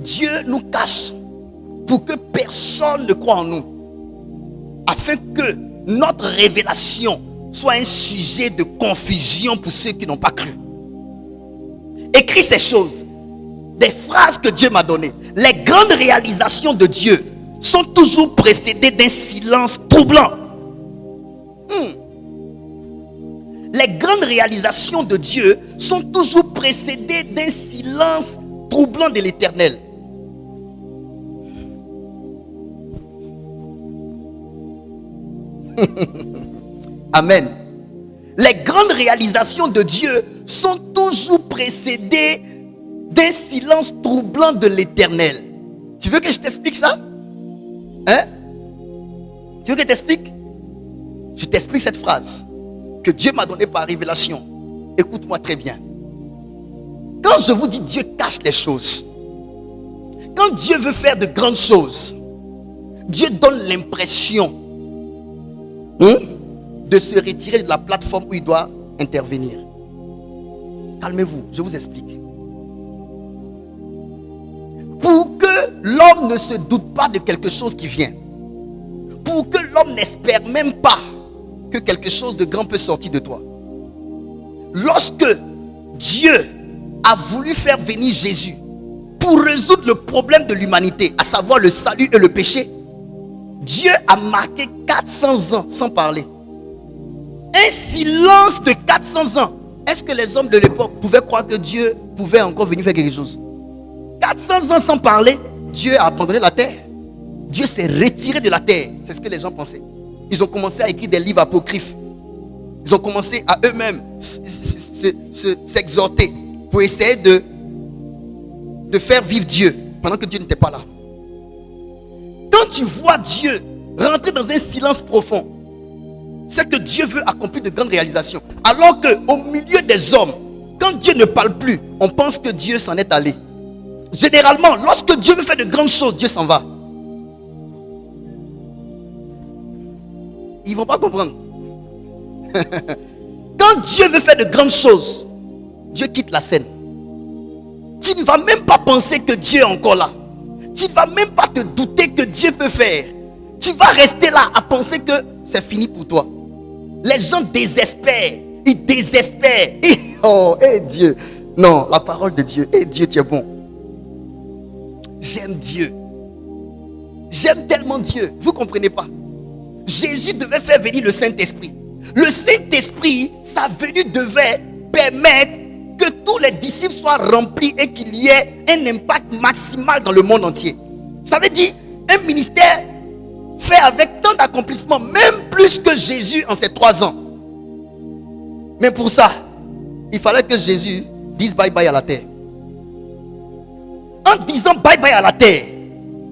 Dieu nous cache pour que personne ne croie en nous, afin que notre révélation soit un sujet de confusion pour ceux qui n'ont pas cru. Écris ces choses, des phrases que Dieu m'a données. Les grandes réalisations de Dieu sont toujours précédées d'un silence troublant. Les grandes réalisations de Dieu sont toujours précédées d'un silence troublant de l'Éternel. Amen. Les grandes réalisations de Dieu sont toujours précédées d'un silence troublant de l'Éternel. Tu veux que je t'explique ça? Hein? Tu veux que je t'explique? Je t'explique cette phrase que Dieu m'a donnée par révélation. Écoute-moi très bien. Quand je vous dis Dieu cache les choses, quand Dieu veut faire de grandes choses, Dieu donne l'impression de se retirer de la plateforme où il doit intervenir. Calmez-vous, je vous explique. Pour que l'homme ne se doute pas de quelque chose qui vient, pour que l'homme n'espère même pas que quelque chose de grand peut sortir de toi. Lorsque Dieu a voulu faire venir Jésus pour résoudre le problème de l'humanité, à savoir le salut et le péché, Dieu a marqué 400 ans sans parler. Un silence de 400 ans Est-ce que les hommes de l'époque pouvaient croire que Dieu pouvait encore venir faire quelque chose? 400 ans sans parler, Dieu a abandonné la terre. Dieu s'est retiré de la terre. C'est ce que les gens pensaient. Ils ont commencé à écrire des livres apocryphes. Ils ont commencé à eux-mêmes s'exhorter pour essayer de faire vivre Dieu pendant que Dieu n'était pas là. Quand tu vois Dieu rentrer dans un silence profond, c'est que Dieu veut accomplir de grandes réalisations. Alors qu'au milieu des hommes, quand Dieu ne parle plus, on pense que Dieu s'en est allé. Généralement, lorsque Dieu veut faire de grandes choses, Dieu s'en va. Ils ne vont pas comprendre. Quand Dieu veut faire de grandes choses, Dieu quitte la scène. Tu ne vas même pas penser que Dieu est encore là. Tu ne vas même pas te douter que Dieu peut faire. Tu vas rester là à penser que c'est fini pour toi. Les gens désespèrent. Ils désespèrent. Oh, Dieu. Non, la parole de Dieu. Dieu, tu es bon. J'aime Dieu. J'aime tellement Dieu. Vous ne comprenez pas. Jésus devait faire venir le Saint-Esprit. Le Saint-Esprit, sa venue devait permettre que tous les disciples soient remplis et qu'il y ait un impact maximal dans le monde entier. Ça veut dire un ministère fait avec tant d'accomplissement, même plus que Jésus en ses 3 ans. Mais pour ça, il fallait que Jésus dise bye bye à la terre. En disant bye bye à la terre,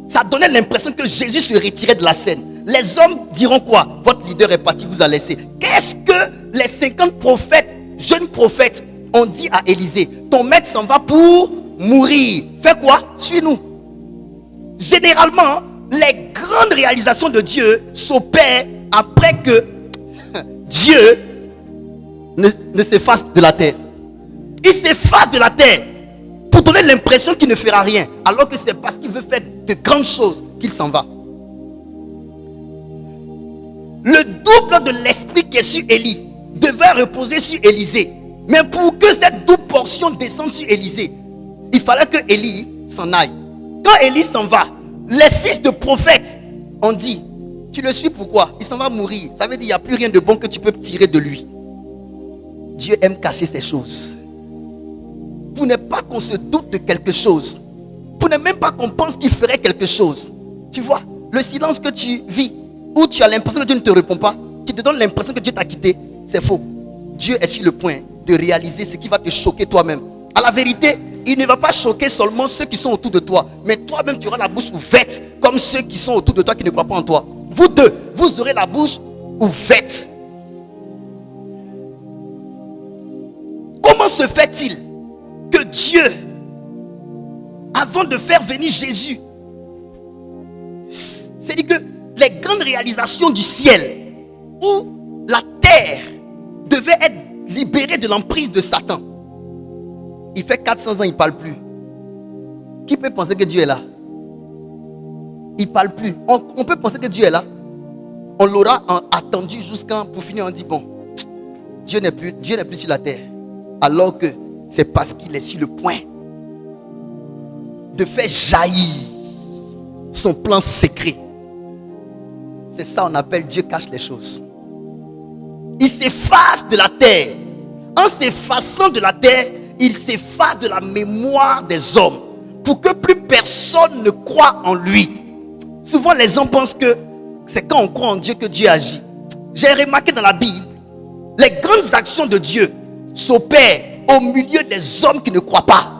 ça donnait l'impression que Jésus se retirait de la scène. Les hommes diront quoi? Votre leader est parti, vous a laissé. Qu'est-ce que les 50 prophètes, jeunes prophètes, ont dit à Élisée? Ton maître s'en va pour mourir. Fais quoi? Suis-nous. Généralement, les grandes réalisations de Dieu s'opèrent après que Dieu ne s'efface de la terre. Il s'efface de la terre pour donner l'impression qu'il ne fera rien, alors que c'est parce qu'il veut faire de grandes choses qu'il s'en va. Le double de l'esprit qui est sur Élie devait reposer sur Élisée. Mais pour que cette double portion descende sur Élisée, il fallait que Élie s'en aille. Quand Élie s'en va, les fils de prophètes ont dit: tu le suis pourquoi? Il s'en va mourir. Ça veut dire qu'il n'y a plus rien de bon que tu peux tirer de lui. Dieu aime cacher ces choses. Pour ne pas qu'on se doute de quelque chose. Pour ne même pas qu'on pense qu'il ferait quelque chose. Tu vois, le silence que tu vis, où tu as l'impression que Dieu ne te répond pas, qui te donne l'impression que Dieu t'a quitté, c'est faux. Dieu est sur le point de réaliser ce qui va te choquer toi-même. À la vérité, il ne va pas choquer seulement ceux qui sont autour de toi, mais toi-même tu auras la bouche ouverte, comme ceux qui sont autour de toi qui ne croient pas en toi. Vous deux, vous aurez la bouche ouverte. Comment se fait-il que Dieu, avant de faire venir Jésus, c'est-à-dire que les grandes réalisations du ciel, où la terre devait être libérée de l'emprise de Satan, il fait 400 ans, il ne parle plus. Qui peut penser que Dieu est là? Il ne parle plus. On peut penser que Dieu est là. On l'aura attendu jusqu'à, pour finir, on dit bon, Dieu n'est plus sur la terre. Alors que c'est parce qu'il est sur le point de faire jaillir son plan secret. C'est ça qu'on appelle Dieu cache les choses. Il s'efface de la terre. En s'effaçant de la terre, il s'efface de la mémoire des hommes pour que plus personne ne croie en lui. Souvent les gens pensent que c'est quand on croit en Dieu que Dieu agit. J'ai remarqué dans la Bible, les grandes actions de Dieu s'opèrent au milieu des hommes qui ne croient pas.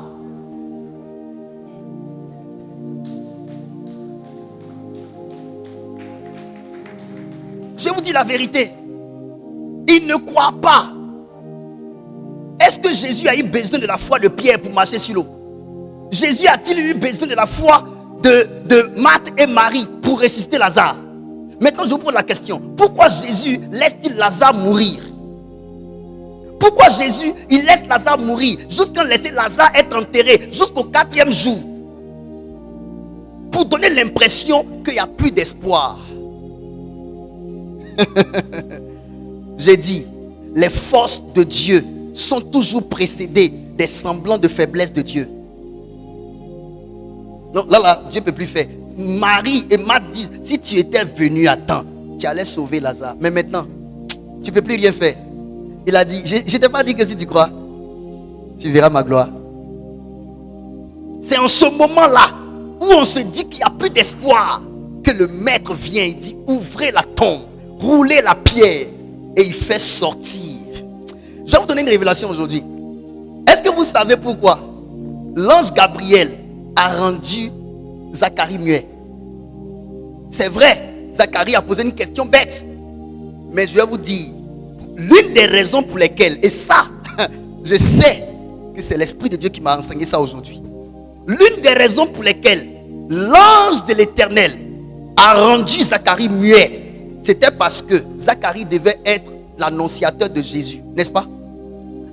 Je vous dis la vérité. Ils ne croient pas. Est-ce que Jésus a eu besoin de la foi de Pierre pour marcher sur l'eau? Jésus a-t-il eu besoin de la foi de Marthe et Marie pour ressusciter Lazare? Maintenant, je vous pose la question. Pourquoi Jésus laisse-t-il Lazare mourir? Pourquoi Jésus, il laisse Lazare mourir jusqu'à laisser Lazare être enterré jusqu'au 4e jour? Pour donner l'impression qu'il n'y a plus d'espoir. J'ai dit, les forces de Dieu sont toujours précédées des semblants de faiblesse de Dieu. Non, là, Dieu ne peut plus faire. Marie et Marthe disent, si tu étais venu à temps, tu allais sauver Lazare. Mais maintenant, tu ne peux plus rien faire. Il a dit, je t'ai pas dit que si tu crois, tu verras ma gloire. C'est en ce moment-là où on se dit qu'il n'y a plus d'espoir que le maître vient et dit, ouvrez la tombe, roulez la pierre, et il fait sortir. Je vais vous donner une révélation aujourd'hui. Est-ce que vous savez pourquoi l'ange Gabriel a rendu Zacharie muet? C'est vrai, Zacharie a posé une question bête. Mais je vais vous dire, l'une des raisons pour lesquelles, et ça, je sais que c'est l'Esprit de Dieu qui m'a enseigné ça aujourd'hui. L'une des raisons pour lesquelles l'ange de l'Éternel a rendu Zacharie muet, c'était parce que Zacharie devait être l'annonciateur de Jésus, n'est-ce pas?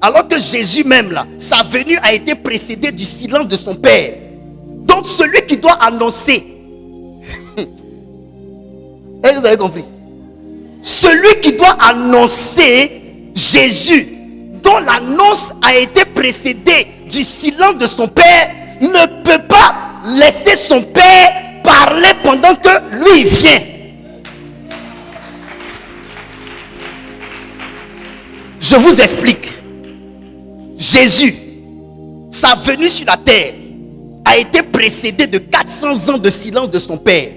Alors que Jésus même là, sa venue a été précédée du silence de son Père. Donc celui qui doit annoncer, est-ce que vous avez compris? Celui qui doit annoncer Jésus, dont l'annonce a été précédée du silence de son Père, ne peut pas laisser son Père parler pendant que lui vient. Je vous explique. Jésus, sa venue sur la terre a été précédée de 400 ans de silence de son Père.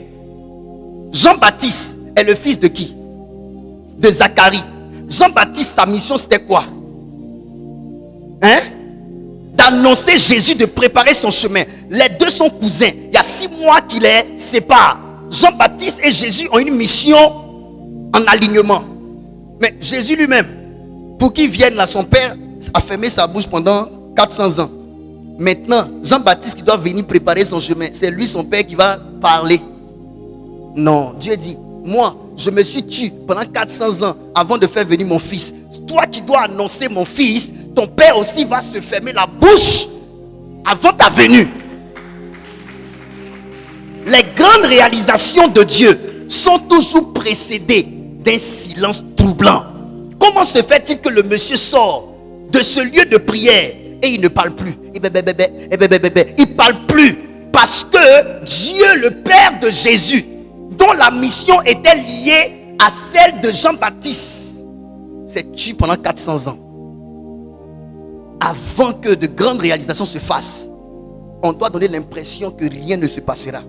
Jean-Baptiste est le fils de qui? De Zacharie. Jean-Baptiste, sa mission c'était quoi? D'annoncer Jésus, de préparer son chemin. Les deux sont cousins. Il y a 6 mois qui les séparent. Jean-Baptiste et Jésus ont une mission en alignement. Mais Jésus lui-même, pour qu'il vienne là, son père a fermé sa bouche pendant 400 ans. Maintenant, Jean-Baptiste qui doit venir préparer son chemin, c'est lui, son père, qui va parler. Non, Dieu dit, moi, je me suis tué pendant 400 ans avant de faire venir mon fils. Toi qui dois annoncer mon fils, ton père aussi va se fermer la bouche avant ta venue. Les grandes réalisations de Dieu sont toujours précédées d'un silence troublant. Comment se fait-il que le monsieur sort de ce lieu de prière et il ne parle plus? Il ne parle plus parce que Dieu, le Père de Jésus, dont la mission était liée à celle de Jean-Baptiste, s'est tué pendant 400 ans. Avant que de grandes réalisations se fassent, on doit donner l'impression que rien ne se passera.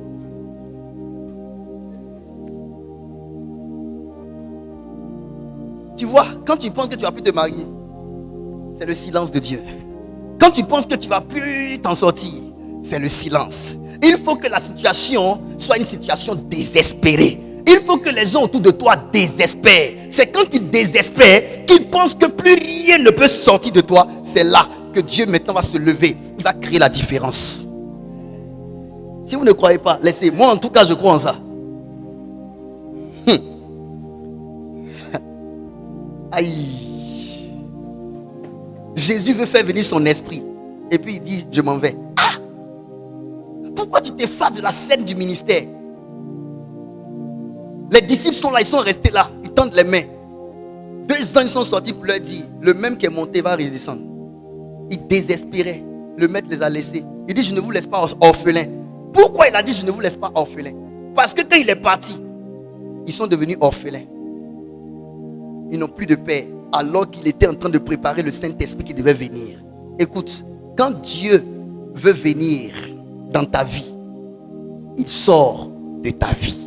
Tu vois, quand tu penses que tu vas plus te marier, c'est le silence de Dieu. Quand tu penses que tu vas plus t'en sortir, c'est le silence. Il faut que la situation soit une situation désespérée. Il faut que les gens autour de toi désespèrent. C'est quand ils désespèrent, qu'ils pensent que plus rien ne peut sortir de toi. C'est là que Dieu maintenant va se lever. Il va créer la différence. Si vous ne croyez pas, laissez. Moi en tout cas, je crois en ça. Aïe. Jésus veut faire venir son esprit. Et puis il dit, je m'en vais. Ah! Pourquoi tu t'effaces de la scène du ministère? Les disciples sont là, ils sont restés là. Ils tendent les mains. 2 anges sont sortis pour leur dire, le même qui est monté va redescendre. Ils désespéraient. Le maître les a laissés. Il dit, je ne vous laisse pas orphelins. Pourquoi il a dit, je ne vous laisse pas orphelins? Parce que quand il est parti, ils sont devenus orphelins. Ils n'ont plus de père, alors qu'il était en train de préparer le Saint-Esprit qui devait venir. Écoute, quand Dieu veut venir dans ta vie, il sort de ta vie.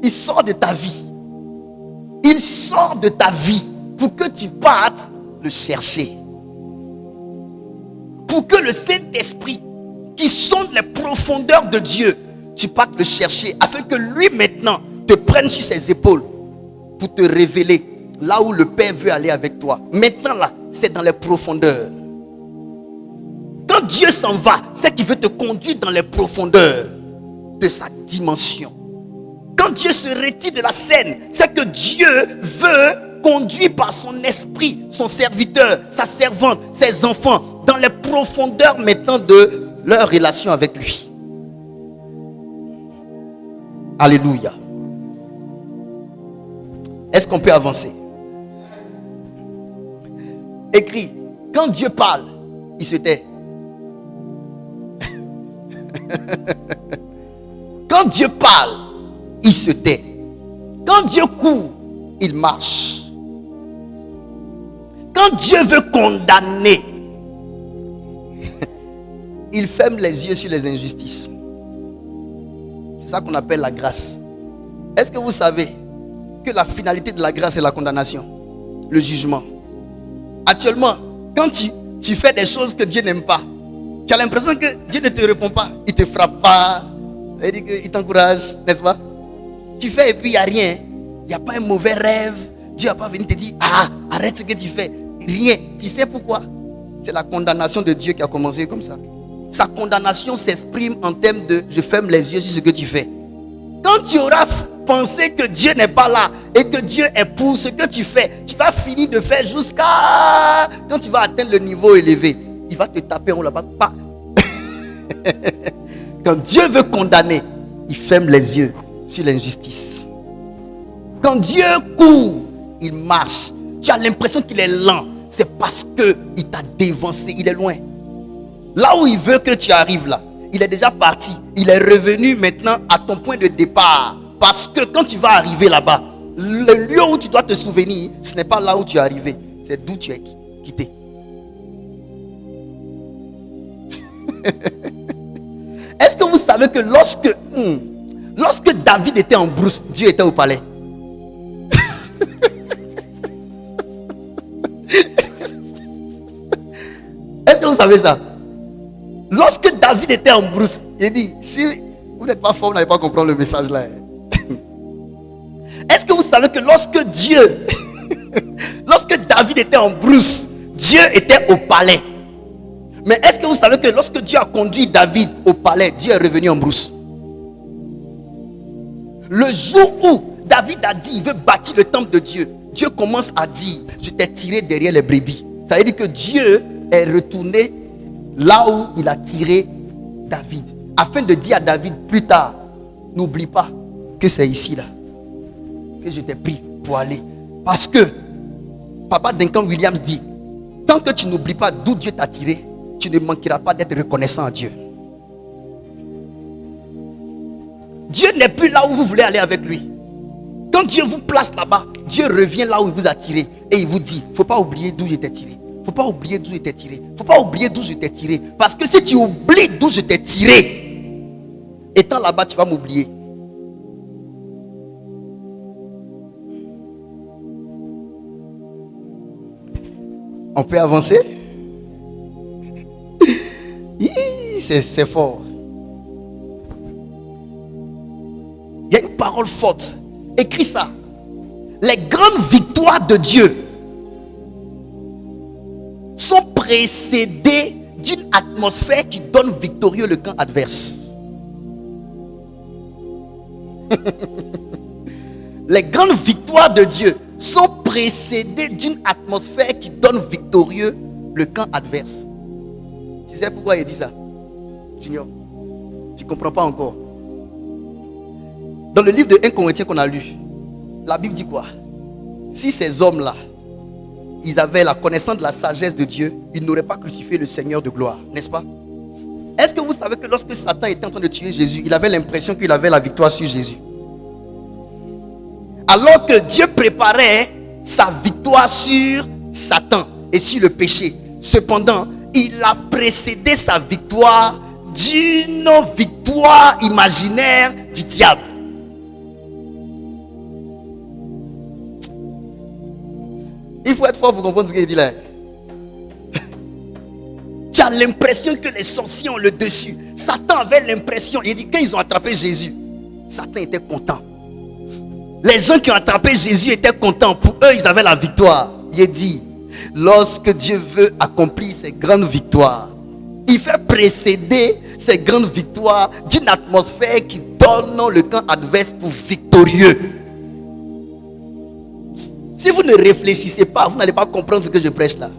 Il sort de ta vie. Il sort de ta vie pour que tu partes le chercher. Pour que le Saint-Esprit qui sonde les profondeurs de Dieu, tu partes le chercher afin que lui maintenant te prenne sur ses épaules pour te révéler là où le Père veut aller avec toi. Maintenant là, c'est dans les profondeurs. Quand Dieu s'en va, c'est qu'il veut te conduire dans les profondeurs de sa dimension. Quand Dieu se retire de la scène, c'est que Dieu veut conduire par son esprit son serviteur, sa servante, ses enfants dans les profondeurs maintenant de leur relation avec lui. Alléluia. Est-ce qu'on peut avancer? Écrit, quand Dieu parle, il se tait. Quand Dieu parle, il se tait. Quand Dieu court, il marche. Quand Dieu veut condamner, il ferme les yeux sur les injustices. C'est ça qu'on appelle la grâce. Est-ce que vous savez que la finalité de la grâce est la condamnation, le jugement? Actuellement, quand tu fais des choses que Dieu n'aime pas, tu as l'impression que Dieu ne te répond pas. Il ne te frappe pas. Il t'encourage, n'est-ce pas? Tu fais et puis il n'y a rien. Il n'y a pas un mauvais rêve. Dieu n'a pas venu te dire, arrête ce que tu fais. Rien. Tu sais pourquoi? C'est la condamnation de Dieu qui a commencé comme ça. Sa condamnation s'exprime en termes de je ferme les yeux sur ce que tu fais. Quand tu auras pensé que Dieu n'est pas là et que Dieu est pour ce que tu fais, tu vas finir de faire jusqu'à quand tu vas atteindre le niveau élevé. Il va te taper en là-bas. Quand Dieu veut condamner, il ferme les yeux sur l'injustice. Quand Dieu court, il marche. Tu as l'impression qu'il est lent. C'est parce qu'il t'a dévancé. Il est loin. Là où il veut que tu arrives là, il est déjà parti. Il est revenu maintenant à ton point de départ. Parce que quand tu vas arriver là-bas, le lieu où tu dois te souvenir, ce n'est pas là où tu es arrivé. C'est d'où tu es quitté. Est-ce que vous savez que lorsque David était en brousse, Dieu était au palais? Est-ce que vous savez ça? Lorsque David était en brousse, il dit, si vous n'êtes pas fort, vous n'allez pas comprendre le message là. Est-ce que vous savez que lorsque David était en brousse, Dieu était au palais? Mais est-ce que vous savez que lorsque Dieu a conduit David au palais, Dieu est revenu en brousse? Le jour où David a dit, il veut bâtir le temple de Dieu, Dieu commence à dire, je t'ai tiré derrière les brebis. Ça veut dire que Dieu est retourné là où il a tiré David, afin de dire à David plus tard, n'oublie pas que c'est ici là que je t'ai pris pour aller. Parce que Papa Duncan Williams dit, tant que tu n'oublies pas d'où Dieu t'a tiré, tu ne manqueras pas d'être reconnaissant à Dieu. Dieu n'est plus là où vous voulez aller avec lui. Quand Dieu vous place là-bas, Dieu revient là où il vous a tiré et il vous dit, il ne faut pas oublier d'où je t'ai tiré. Il ne faut pas oublier d'où je t'ai tiré. Il ne faut pas oublier d'où je t'ai tiré. Parce que si tu oublies d'où je t'ai tiré, étant là-bas, tu vas m'oublier. On peut avancer? C'est fort. Il y a une parole forte. Écris ça. Les grandes victoires de Dieu sont précédées d'une atmosphère qui donne victorieux le camp adverse. Les grandes victoires de Dieu sont précédées d'une atmosphère qui donne victorieux le camp adverse. Tu sais pourquoi il dit ça, Junior? Tu ne comprends pas encore. Dans le livre de 1 Corinthiens qu'on a lu, la Bible dit quoi? Si ces hommes-là, ils avaient la connaissance de la sagesse de Dieu, ils n'auraient pas crucifié le Seigneur de gloire, n'est-ce pas? Est-ce que vous savez que lorsque Satan était en train de tuer Jésus, il avait l'impression qu'il avait la victoire sur Jésus? Alors que Dieu préparait sa victoire sur Satan et sur le péché. Cependant, il a précédé sa victoire d'une victoire imaginaire du diable. Il faut être fort pour comprendre ce qu'il dit là. Tu as l'impression que les sorciers ont le dessus. Satan avait l'impression, il dit, quand ils ont attrapé Jésus, Satan était content. Les gens qui ont attrapé Jésus étaient contents. Pour eux, ils avaient la victoire. Il dit, lorsque Dieu veut accomplir ses grandes victoires, il fait précéder ces grandes victoires d'une atmosphère qui donne le camp adverse pour victorieux. Si vous ne réfléchissez pas, vous n'allez pas comprendre ce que je prêche là.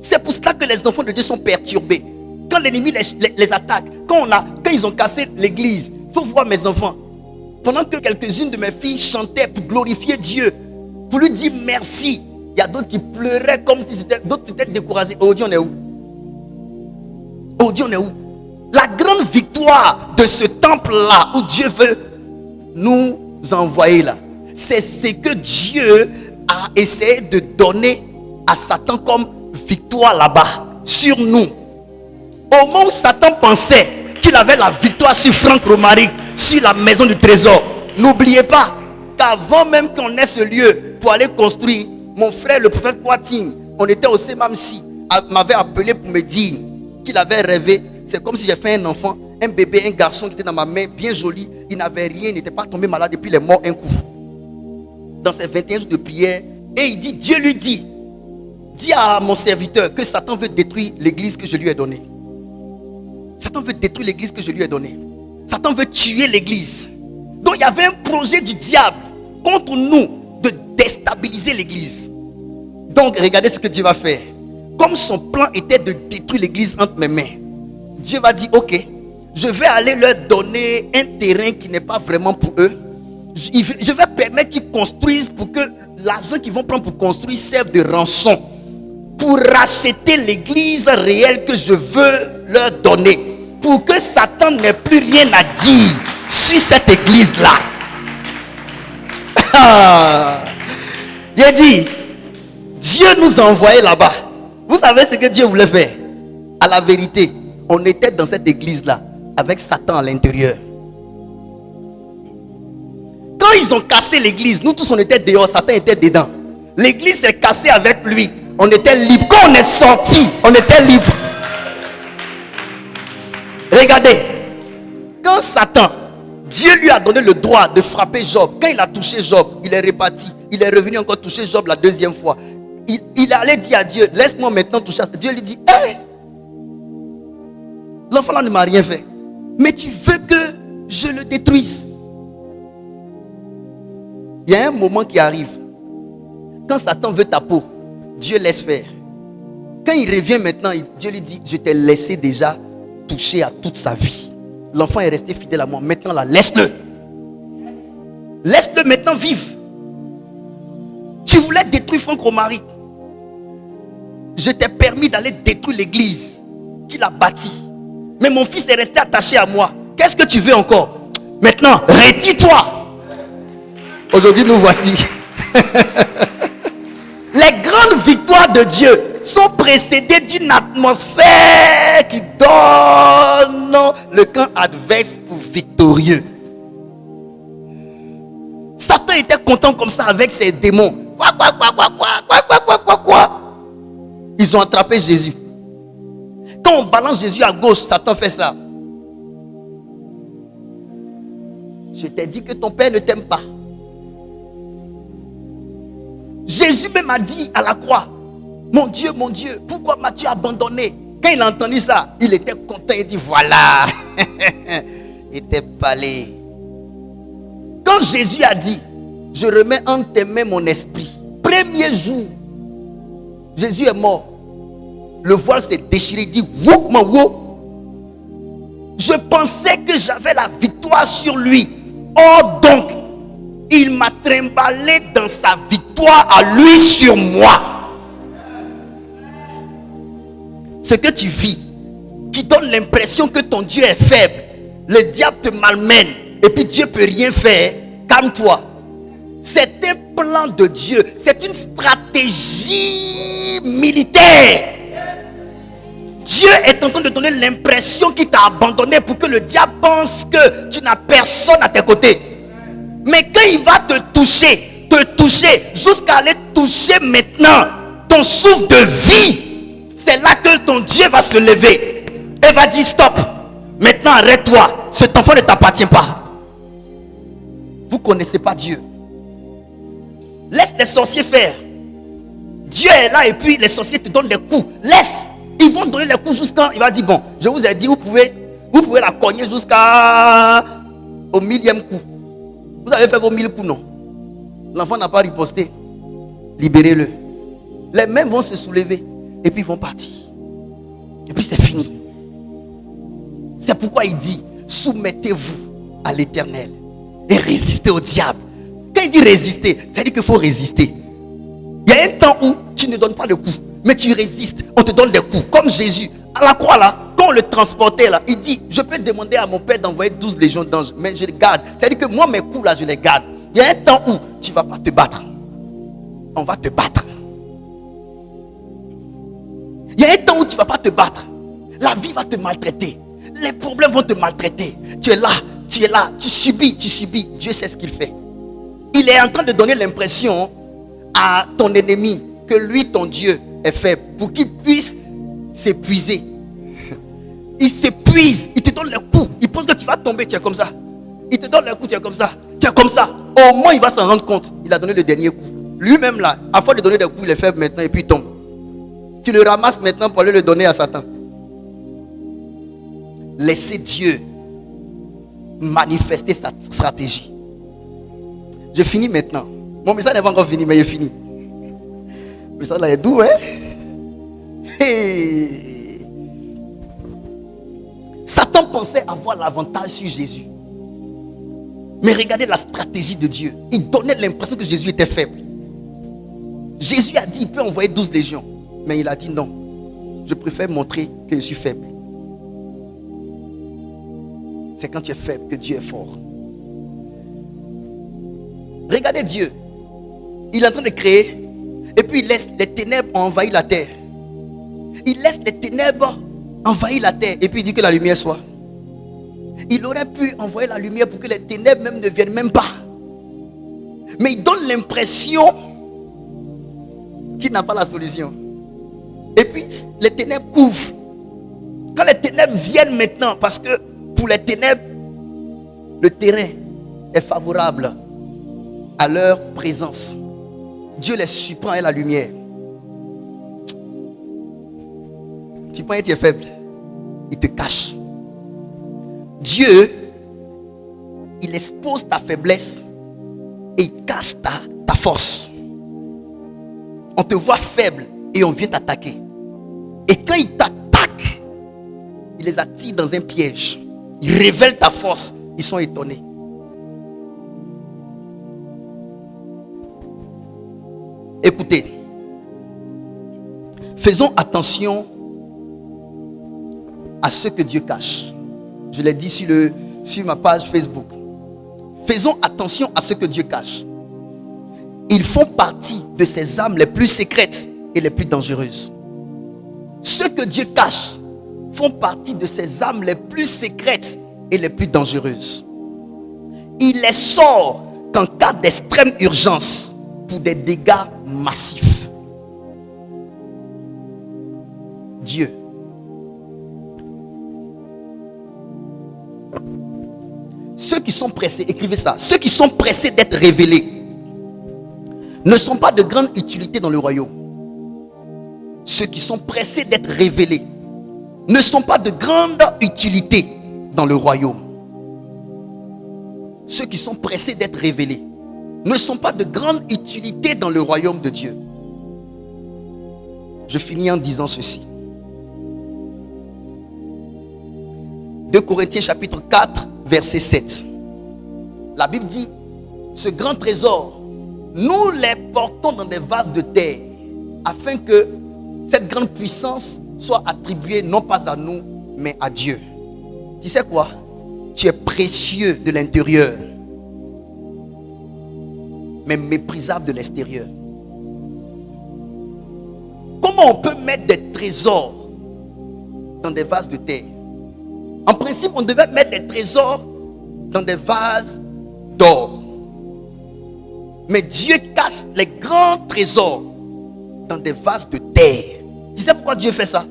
C'est pour cela que les enfants de Dieu sont perturbés. Quand l'ennemi les attaque, quand ils ont cassé l'église, il faut voir mes enfants. Pendant que quelques-unes de mes filles chantaient pour glorifier Dieu, pour lui dire merci, il y a d'autres qui pleuraient comme si c'était, d'autres étaient découragés. Aujourd'hui, on est où? Aujourd'hui, on est où? La grande victoire de ce temple-là, où Dieu veut nous envoyer là, c'est ce que Dieu a essayé de donner à Satan comme victoire là-bas, sur nous. Au moment où Satan pensait qu'il avait la victoire sur Franck Romaric, sur la maison du trésor, n'oubliez pas qu'avant même qu'on ait ce lieu pour aller construire, mon frère le prophète Kouating, on était au CMAMSI, m'avait appelé pour me dire qu'il avait rêvé. C'est comme si j'ai fait un enfant, un bébé, un garçon qui était dans ma main, bien joli. Il n'avait rien, il n'était pas tombé malade et puis il est mort un coup. Dans ses 21 jours de prière, et il dit, Dieu lui dit, dis à mon serviteur que Satan veut détruire l'église que je lui ai donnée. Satan veut détruire l'église que je lui ai donnée. Satan veut tuer l'église. Donc il y avait un projet du diable contre nous de déstabiliser l'église. Donc regardez ce que Dieu va faire. Comme son plan était de détruire l'église entre mes mains, Dieu va dire, ok, je vais aller leur donner un terrain qui n'est pas vraiment pour eux. Je vais permettre qu'ils construisent pour que l'argent qu'ils vont prendre pour construire serve de rançon. Pour racheter l'église réelle que je veux leur donner. Pour que Satan n'ait plus rien à dire sur cette église-là. Il a dit, Dieu nous a envoyés là-bas. Vous savez ce que Dieu voulait faire? À la vérité, on était dans cette église-là avec Satan à l'intérieur. Quand ils ont cassé l'église, nous tous on était dehors, Satan était dedans. L'église s'est cassée avec lui. On était libre. Quand on est sorti, on était libre. Regardez, quand Satan, Dieu lui a donné le droit de frapper Job. Quand il a touché Job, il est reparti. Il est revenu encore toucher Job la deuxième fois. Il allait dire à Dieu, laisse-moi maintenant toucher. Dieu lui dit, hey, l'enfant là ne m'a rien fait. Mais tu veux que je le détruise? Il y a un moment qui arrive. Quand Satan veut ta peau, Dieu laisse faire. Quand il revient maintenant, Dieu lui dit, je t'ai laissé déjà toucher à toute sa vie. L'enfant est resté fidèle à moi. Maintenant là, laisse-le. Laisse-le maintenant vivre. Tu voulais détruire Franck Romaric. Je t'ai permis d'aller détruire l'église qu'il a bâtie. Mais mon fils est resté attaché à moi. Qu'est-ce que tu veux encore? Maintenant, retire-toi. Aujourd'hui, nous voici. Les grandes victoires de Dieu sont précédées d'une atmosphère qui donne le camp adverse pour victorieux. Satan était content comme ça avec ses démons. Quoi. Ils ont attrapé Jésus. Quand on balance Jésus à gauche, Satan fait ça. Je t'ai dit que ton père ne t'aime pas. Jésus même a dit à la croix, mon Dieu, pourquoi m'as-tu abandonné? Quand il a entendu ça, il était content, il dit, voilà, il était balé. Quand Jésus a dit, je remets entre tes mains mon esprit, premier jour, Jésus est mort. Le voile s'est déchiré, il dit, je pensais que j'avais la victoire sur lui. Or donc, il m'a trimballé dans sa victoire à lui sur moi. Ce que tu vis, qui donne l'impression que ton Dieu est faible, le diable te malmène, et puis Dieu ne peut rien faire, calme-toi. C'est un plan de Dieu, c'est une stratégie militaire. Dieu est en train de donner l'impression qu'il t'a abandonné pour que le diable pense que tu n'as personne à tes côtés. Mais quand il va te toucher jusqu'à aller toucher maintenant ton souffle de vie, c'est là que ton Dieu va se lever et va dire stop, maintenant arrête-toi, cet enfant ne t'appartient pas. Vous ne connaissez pas Dieu. Laisse les sorciers faire. Dieu est là et puis les sorciers te donnent des coups. Laisse. Ils vont donner les coups jusqu'à... Il va dire, bon, je vous ai dit, vous pouvez la cogner jusqu'au 1000e coup. Vous avez fait vos 1000 coups, non? L'enfant n'a pas riposté. Libérez-le. Les mains vont se soulever et puis ils vont partir. Et puis c'est fini. C'est pourquoi il dit, soumettez-vous à l'Éternel et résistez au diable. Quand il dit résister, ça veut dire qu'il faut résister. Il y a un temps où tu ne donnes pas de coups, mais tu résistes, on te donne des coups. Comme Jésus, à la croix là, quand quand on le transportait là, il dit, je peux demander à mon père d'envoyer 12 légions d'anges, mais je les garde. C'est-à-dire que moi, mes coups là, je les garde. Il y a un temps où tu ne vas pas te battre. On va te battre. Il y a un temps où tu ne vas pas te battre. La vie va te maltraiter. Les problèmes vont te maltraiter. Tu es là, tu subis. Dieu sait ce qu'il fait. Il est en train de donner l'impression à ton ennemi que lui, ton Dieu, est faible pour qu'il puisse s'épuiser. Il s'épuise, il te donne le coup. Il pense que tu vas tomber, tu es comme ça. Il te donne le coup, tu es comme ça. Tu es comme ça. Au moins, il va s'en rendre compte. Il a donné le dernier coup. Lui-même là, à force de donner des coups, il est faible maintenant et puis il tombe. Tu le ramasses maintenant pour aller le donner à Satan. Laissez Dieu manifester sa stratégie. Je finis maintenant. Mon message n'est pas encore fini, mais il est fini. Le message là est doux, hein? Hey. Satan pensait avoir l'avantage sur Jésus. Mais regardez la stratégie de Dieu. Il donnait l'impression que Jésus était faible. Jésus a dit il peut envoyer 12 légions. Mais il a dit non. Je préfère montrer que je suis faible. C'est quand tu es faible que Dieu est fort. Regardez Dieu. Il est en train de créer. Et puis il laisse les ténèbres envahir la terre. Il laisse les ténèbres envahir la terre. Et puis il dit que la lumière soit. Il aurait pu envoyer la lumière pour que les ténèbres même ne viennent même pas. Mais il donne l'impression qu'il n'a pas la solution. Et puis les ténèbres couvrent. Quand les ténèbres viennent maintenant, parce que pour les ténèbres, le terrain est favorable à leur présence. Dieu les surprend et la lumière. Tu penses que tu es faible, il te cache. Dieu, il expose ta faiblesse et il cache ta force. On te voit faible et on vient t'attaquer. Et quand il t'attaque, il les attire dans un piège. Il révèle ta force. Ils sont étonnés. Écoutez, faisons attention à ce que Dieu cache. Je l'ai dit sur ma page Facebook. Faisons attention à ce que Dieu cache. Ils font partie de ces âmes les plus secrètes et les plus dangereuses. Ceux que Dieu cache font partie de ces âmes les plus secrètes et les plus dangereuses. Il les sort qu'en cas d'extrême urgence pour des dégâts massifs. Dieu. Ceux qui sont pressés, écrivez ça, ceux qui sont pressés d'être révélés ne sont pas de grande utilité dans le royaume. Ceux qui sont pressés d'être révélés ne sont pas de grande utilité dans le royaume. Ceux qui sont pressés d'être révélés ne sont pas de grande utilité dans le royaume de Dieu. Je finis en disant ceci. 2 Corinthiens chapitre 4 verset 7. La Bible dit, ce grand trésor, nous les portons dans des vases de terre, afin que cette grande puissance soit attribuée non pas à nous, mais à Dieu. Tu sais quoi? Tu es précieux de l'intérieur, mais méprisable de l'extérieur. Comment on peut mettre des trésors dans des vases de terre? En principe, on devait mettre des trésors dans des vases d'or. Mais Dieu cache les grands trésors dans des vases de terre. Tu sais pourquoi Dieu fait ça?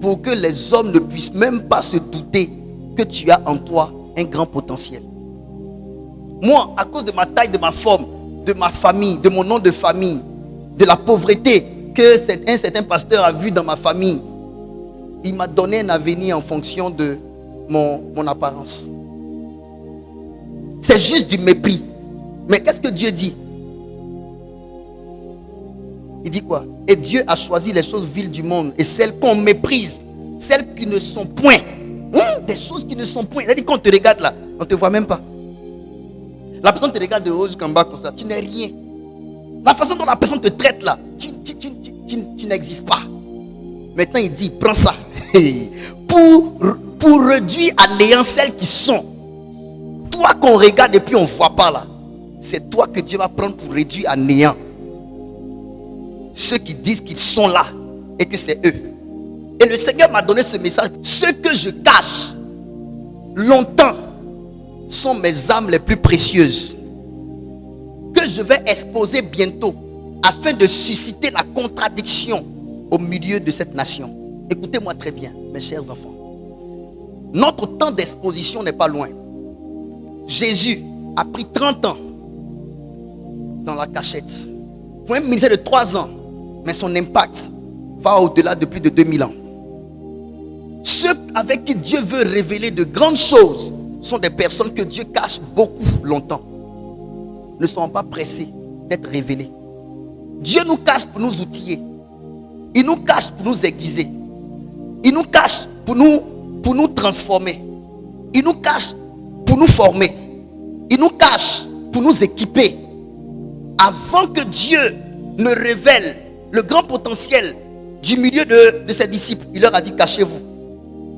Pour que les hommes ne puissent même pas se douter que tu as en toi un grand potentiel. Moi, à cause de ma taille, de ma forme, de ma famille, de mon nom de famille, de la pauvreté que un certain pasteur a vu dans ma famille, il m'a donné un avenir en fonction de mon apparence. C'est juste du mépris. Mais qu'est-ce que Dieu dit? Il dit quoi? Et Dieu a choisi les choses viles du monde et celles qu'on méprise, celles qui ne sont point. Des choses qui ne sont point. C'est-à-dire qu'on te regarde là, on ne te voit même pas. La personne te regarde de haut jusqu'en bas comme ça, tu n'es rien. La façon dont la personne te traite là, tu n'existes pas. Maintenant il dit, prends ça. pour réduire à néant celles qui sont. Toi qu'on regarde et puis on ne voit pas là, c'est toi que Dieu va prendre pour réduire à néant ceux qui disent qu'ils sont là et que c'est eux. Et le Seigneur m'a donné ce message. Ceux que je cache longtemps sont mes âmes les plus précieuses, que je vais exposer bientôt afin de susciter la contradiction au milieu de cette nation. Écoutez-moi très bien, mes chers enfants. Notre temps d'exposition n'est pas loin. Jésus a pris 30 ans dans la cachette pour un ministère de 3 ans, mais son impact va au-delà de plus de 2000 ans. Ceux avec qui Dieu veut révéler de grandes choses sont des personnes que Dieu cache beaucoup longtemps. Ne sont pas pressés d'être révélés. Dieu nous cache pour nous outiller. Il nous cache pour nous aiguiser. Il nous cache pour nous transformer. Il nous cache pour nous former. Il nous cache pour nous équiper. Avant que Dieu ne révèle le grand potentiel du milieu de ses disciples, il leur a dit: cachez-vous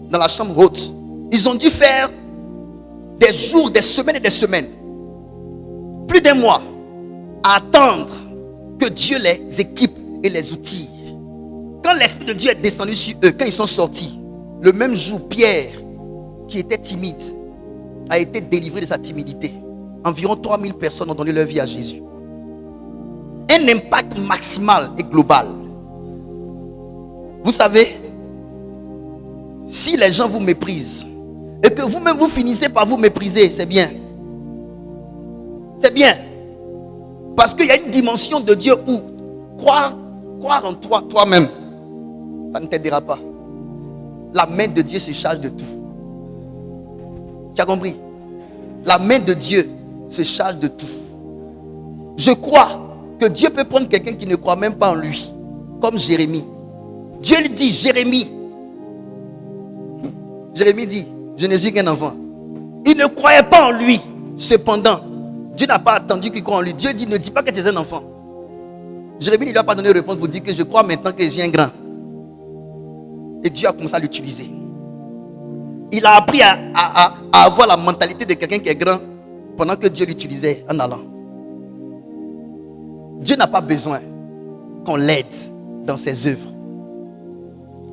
dans la chambre haute. Ils ont dû faire des jours, des semaines et des semaines, plus d'un mois, à attendre que Dieu les équipe et les outille. Quand l'Esprit de Dieu est descendu sur eux, quand ils sont sortis, le même jour, Pierre, qui était timide, a été délivré de sa timidité. Environ 3000 personnes ont donné leur vie à Jésus. Un impact maximal et global. Vous savez, si les gens vous méprisent et que vous-même vous finissez par vous mépriser, c'est bien. C'est bien. Parce qu'il y a une dimension de Dieu où croire en toi, toi-même, ça ne t'aidera pas. La main de Dieu se charge de tout. Tu as compris? La main de Dieu se charge de tout. Je crois que Dieu peut prendre quelqu'un qui ne croit même pas en lui, comme Jérémie. Dieu lui dit: Jérémie dit: je ne suis qu'un enfant. Il ne croyait pas en lui. Cependant, Dieu n'a pas attendu qu'il croie en lui. Dieu dit: ne dis pas que tu es un enfant. Jérémie ne lui a pas donné de réponse pour dire que je crois maintenant que j'ai un grand. Et Dieu a commencé à l'utiliser. Il a appris à avoir la mentalité de quelqu'un qui est grand pendant que Dieu l'utilisait en allant. Dieu n'a pas besoin qu'on l'aide dans ses œuvres.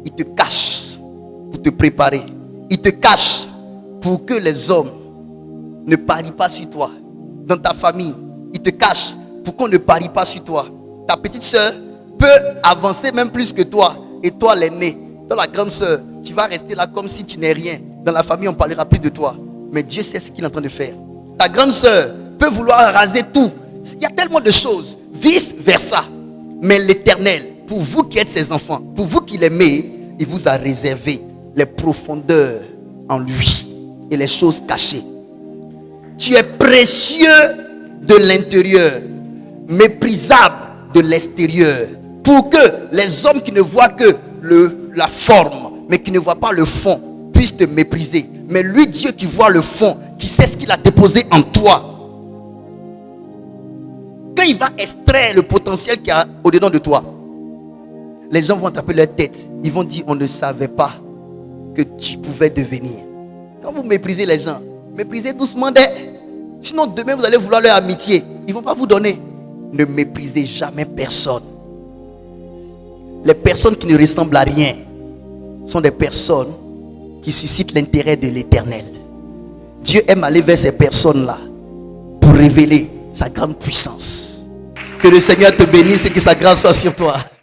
Il te cache pour te préparer. Il te cache pour que les hommes ne parient pas sur toi. Dans ta famille, il te cache pour qu'on ne parie pas sur toi. Ta petite soeur peut avancer même plus que toi. Et toi, l'aîné, dans la grande soeur, tu vas rester là comme si tu n'es rien. Dans la famille, on ne parlera plus de toi. Mais Dieu sait ce qu'il est en train de faire. Ta grande soeur peut vouloir raser tout. Il y a tellement de choses. Vice versa. Mais l'Éternel, pour vous qui êtes ses enfants, pour vous qui l'aimez, il vous a réservé les profondeurs en lui et les choses cachées. Tu es précieux de l'intérieur, méprisable de l'extérieur, pour que les hommes qui ne voient que la forme, mais qui ne voient pas le fond, puissent te mépriser. Mais lui, Dieu qui voit le fond, qui sait ce qu'il a déposé en toi, quand il va extraire le potentiel qu'il y a au-dedans de toi, les gens vont taper leur tête. Ils vont dire: on ne savait pas que tu pouvais devenir. Quand vous méprisez les gens, méprisez doucement. Sinon demain vous allez vouloir leur amitié. Ils ne vont pas vous donner. Ne méprisez jamais personne. Les personnes qui ne ressemblent à rien sont des personnes qui suscitent l'intérêt de l'Éternel. Dieu aime aller vers ces personnes-là pour révéler sa grande puissance. Que le Seigneur te bénisse et que sa grâce soit sur toi.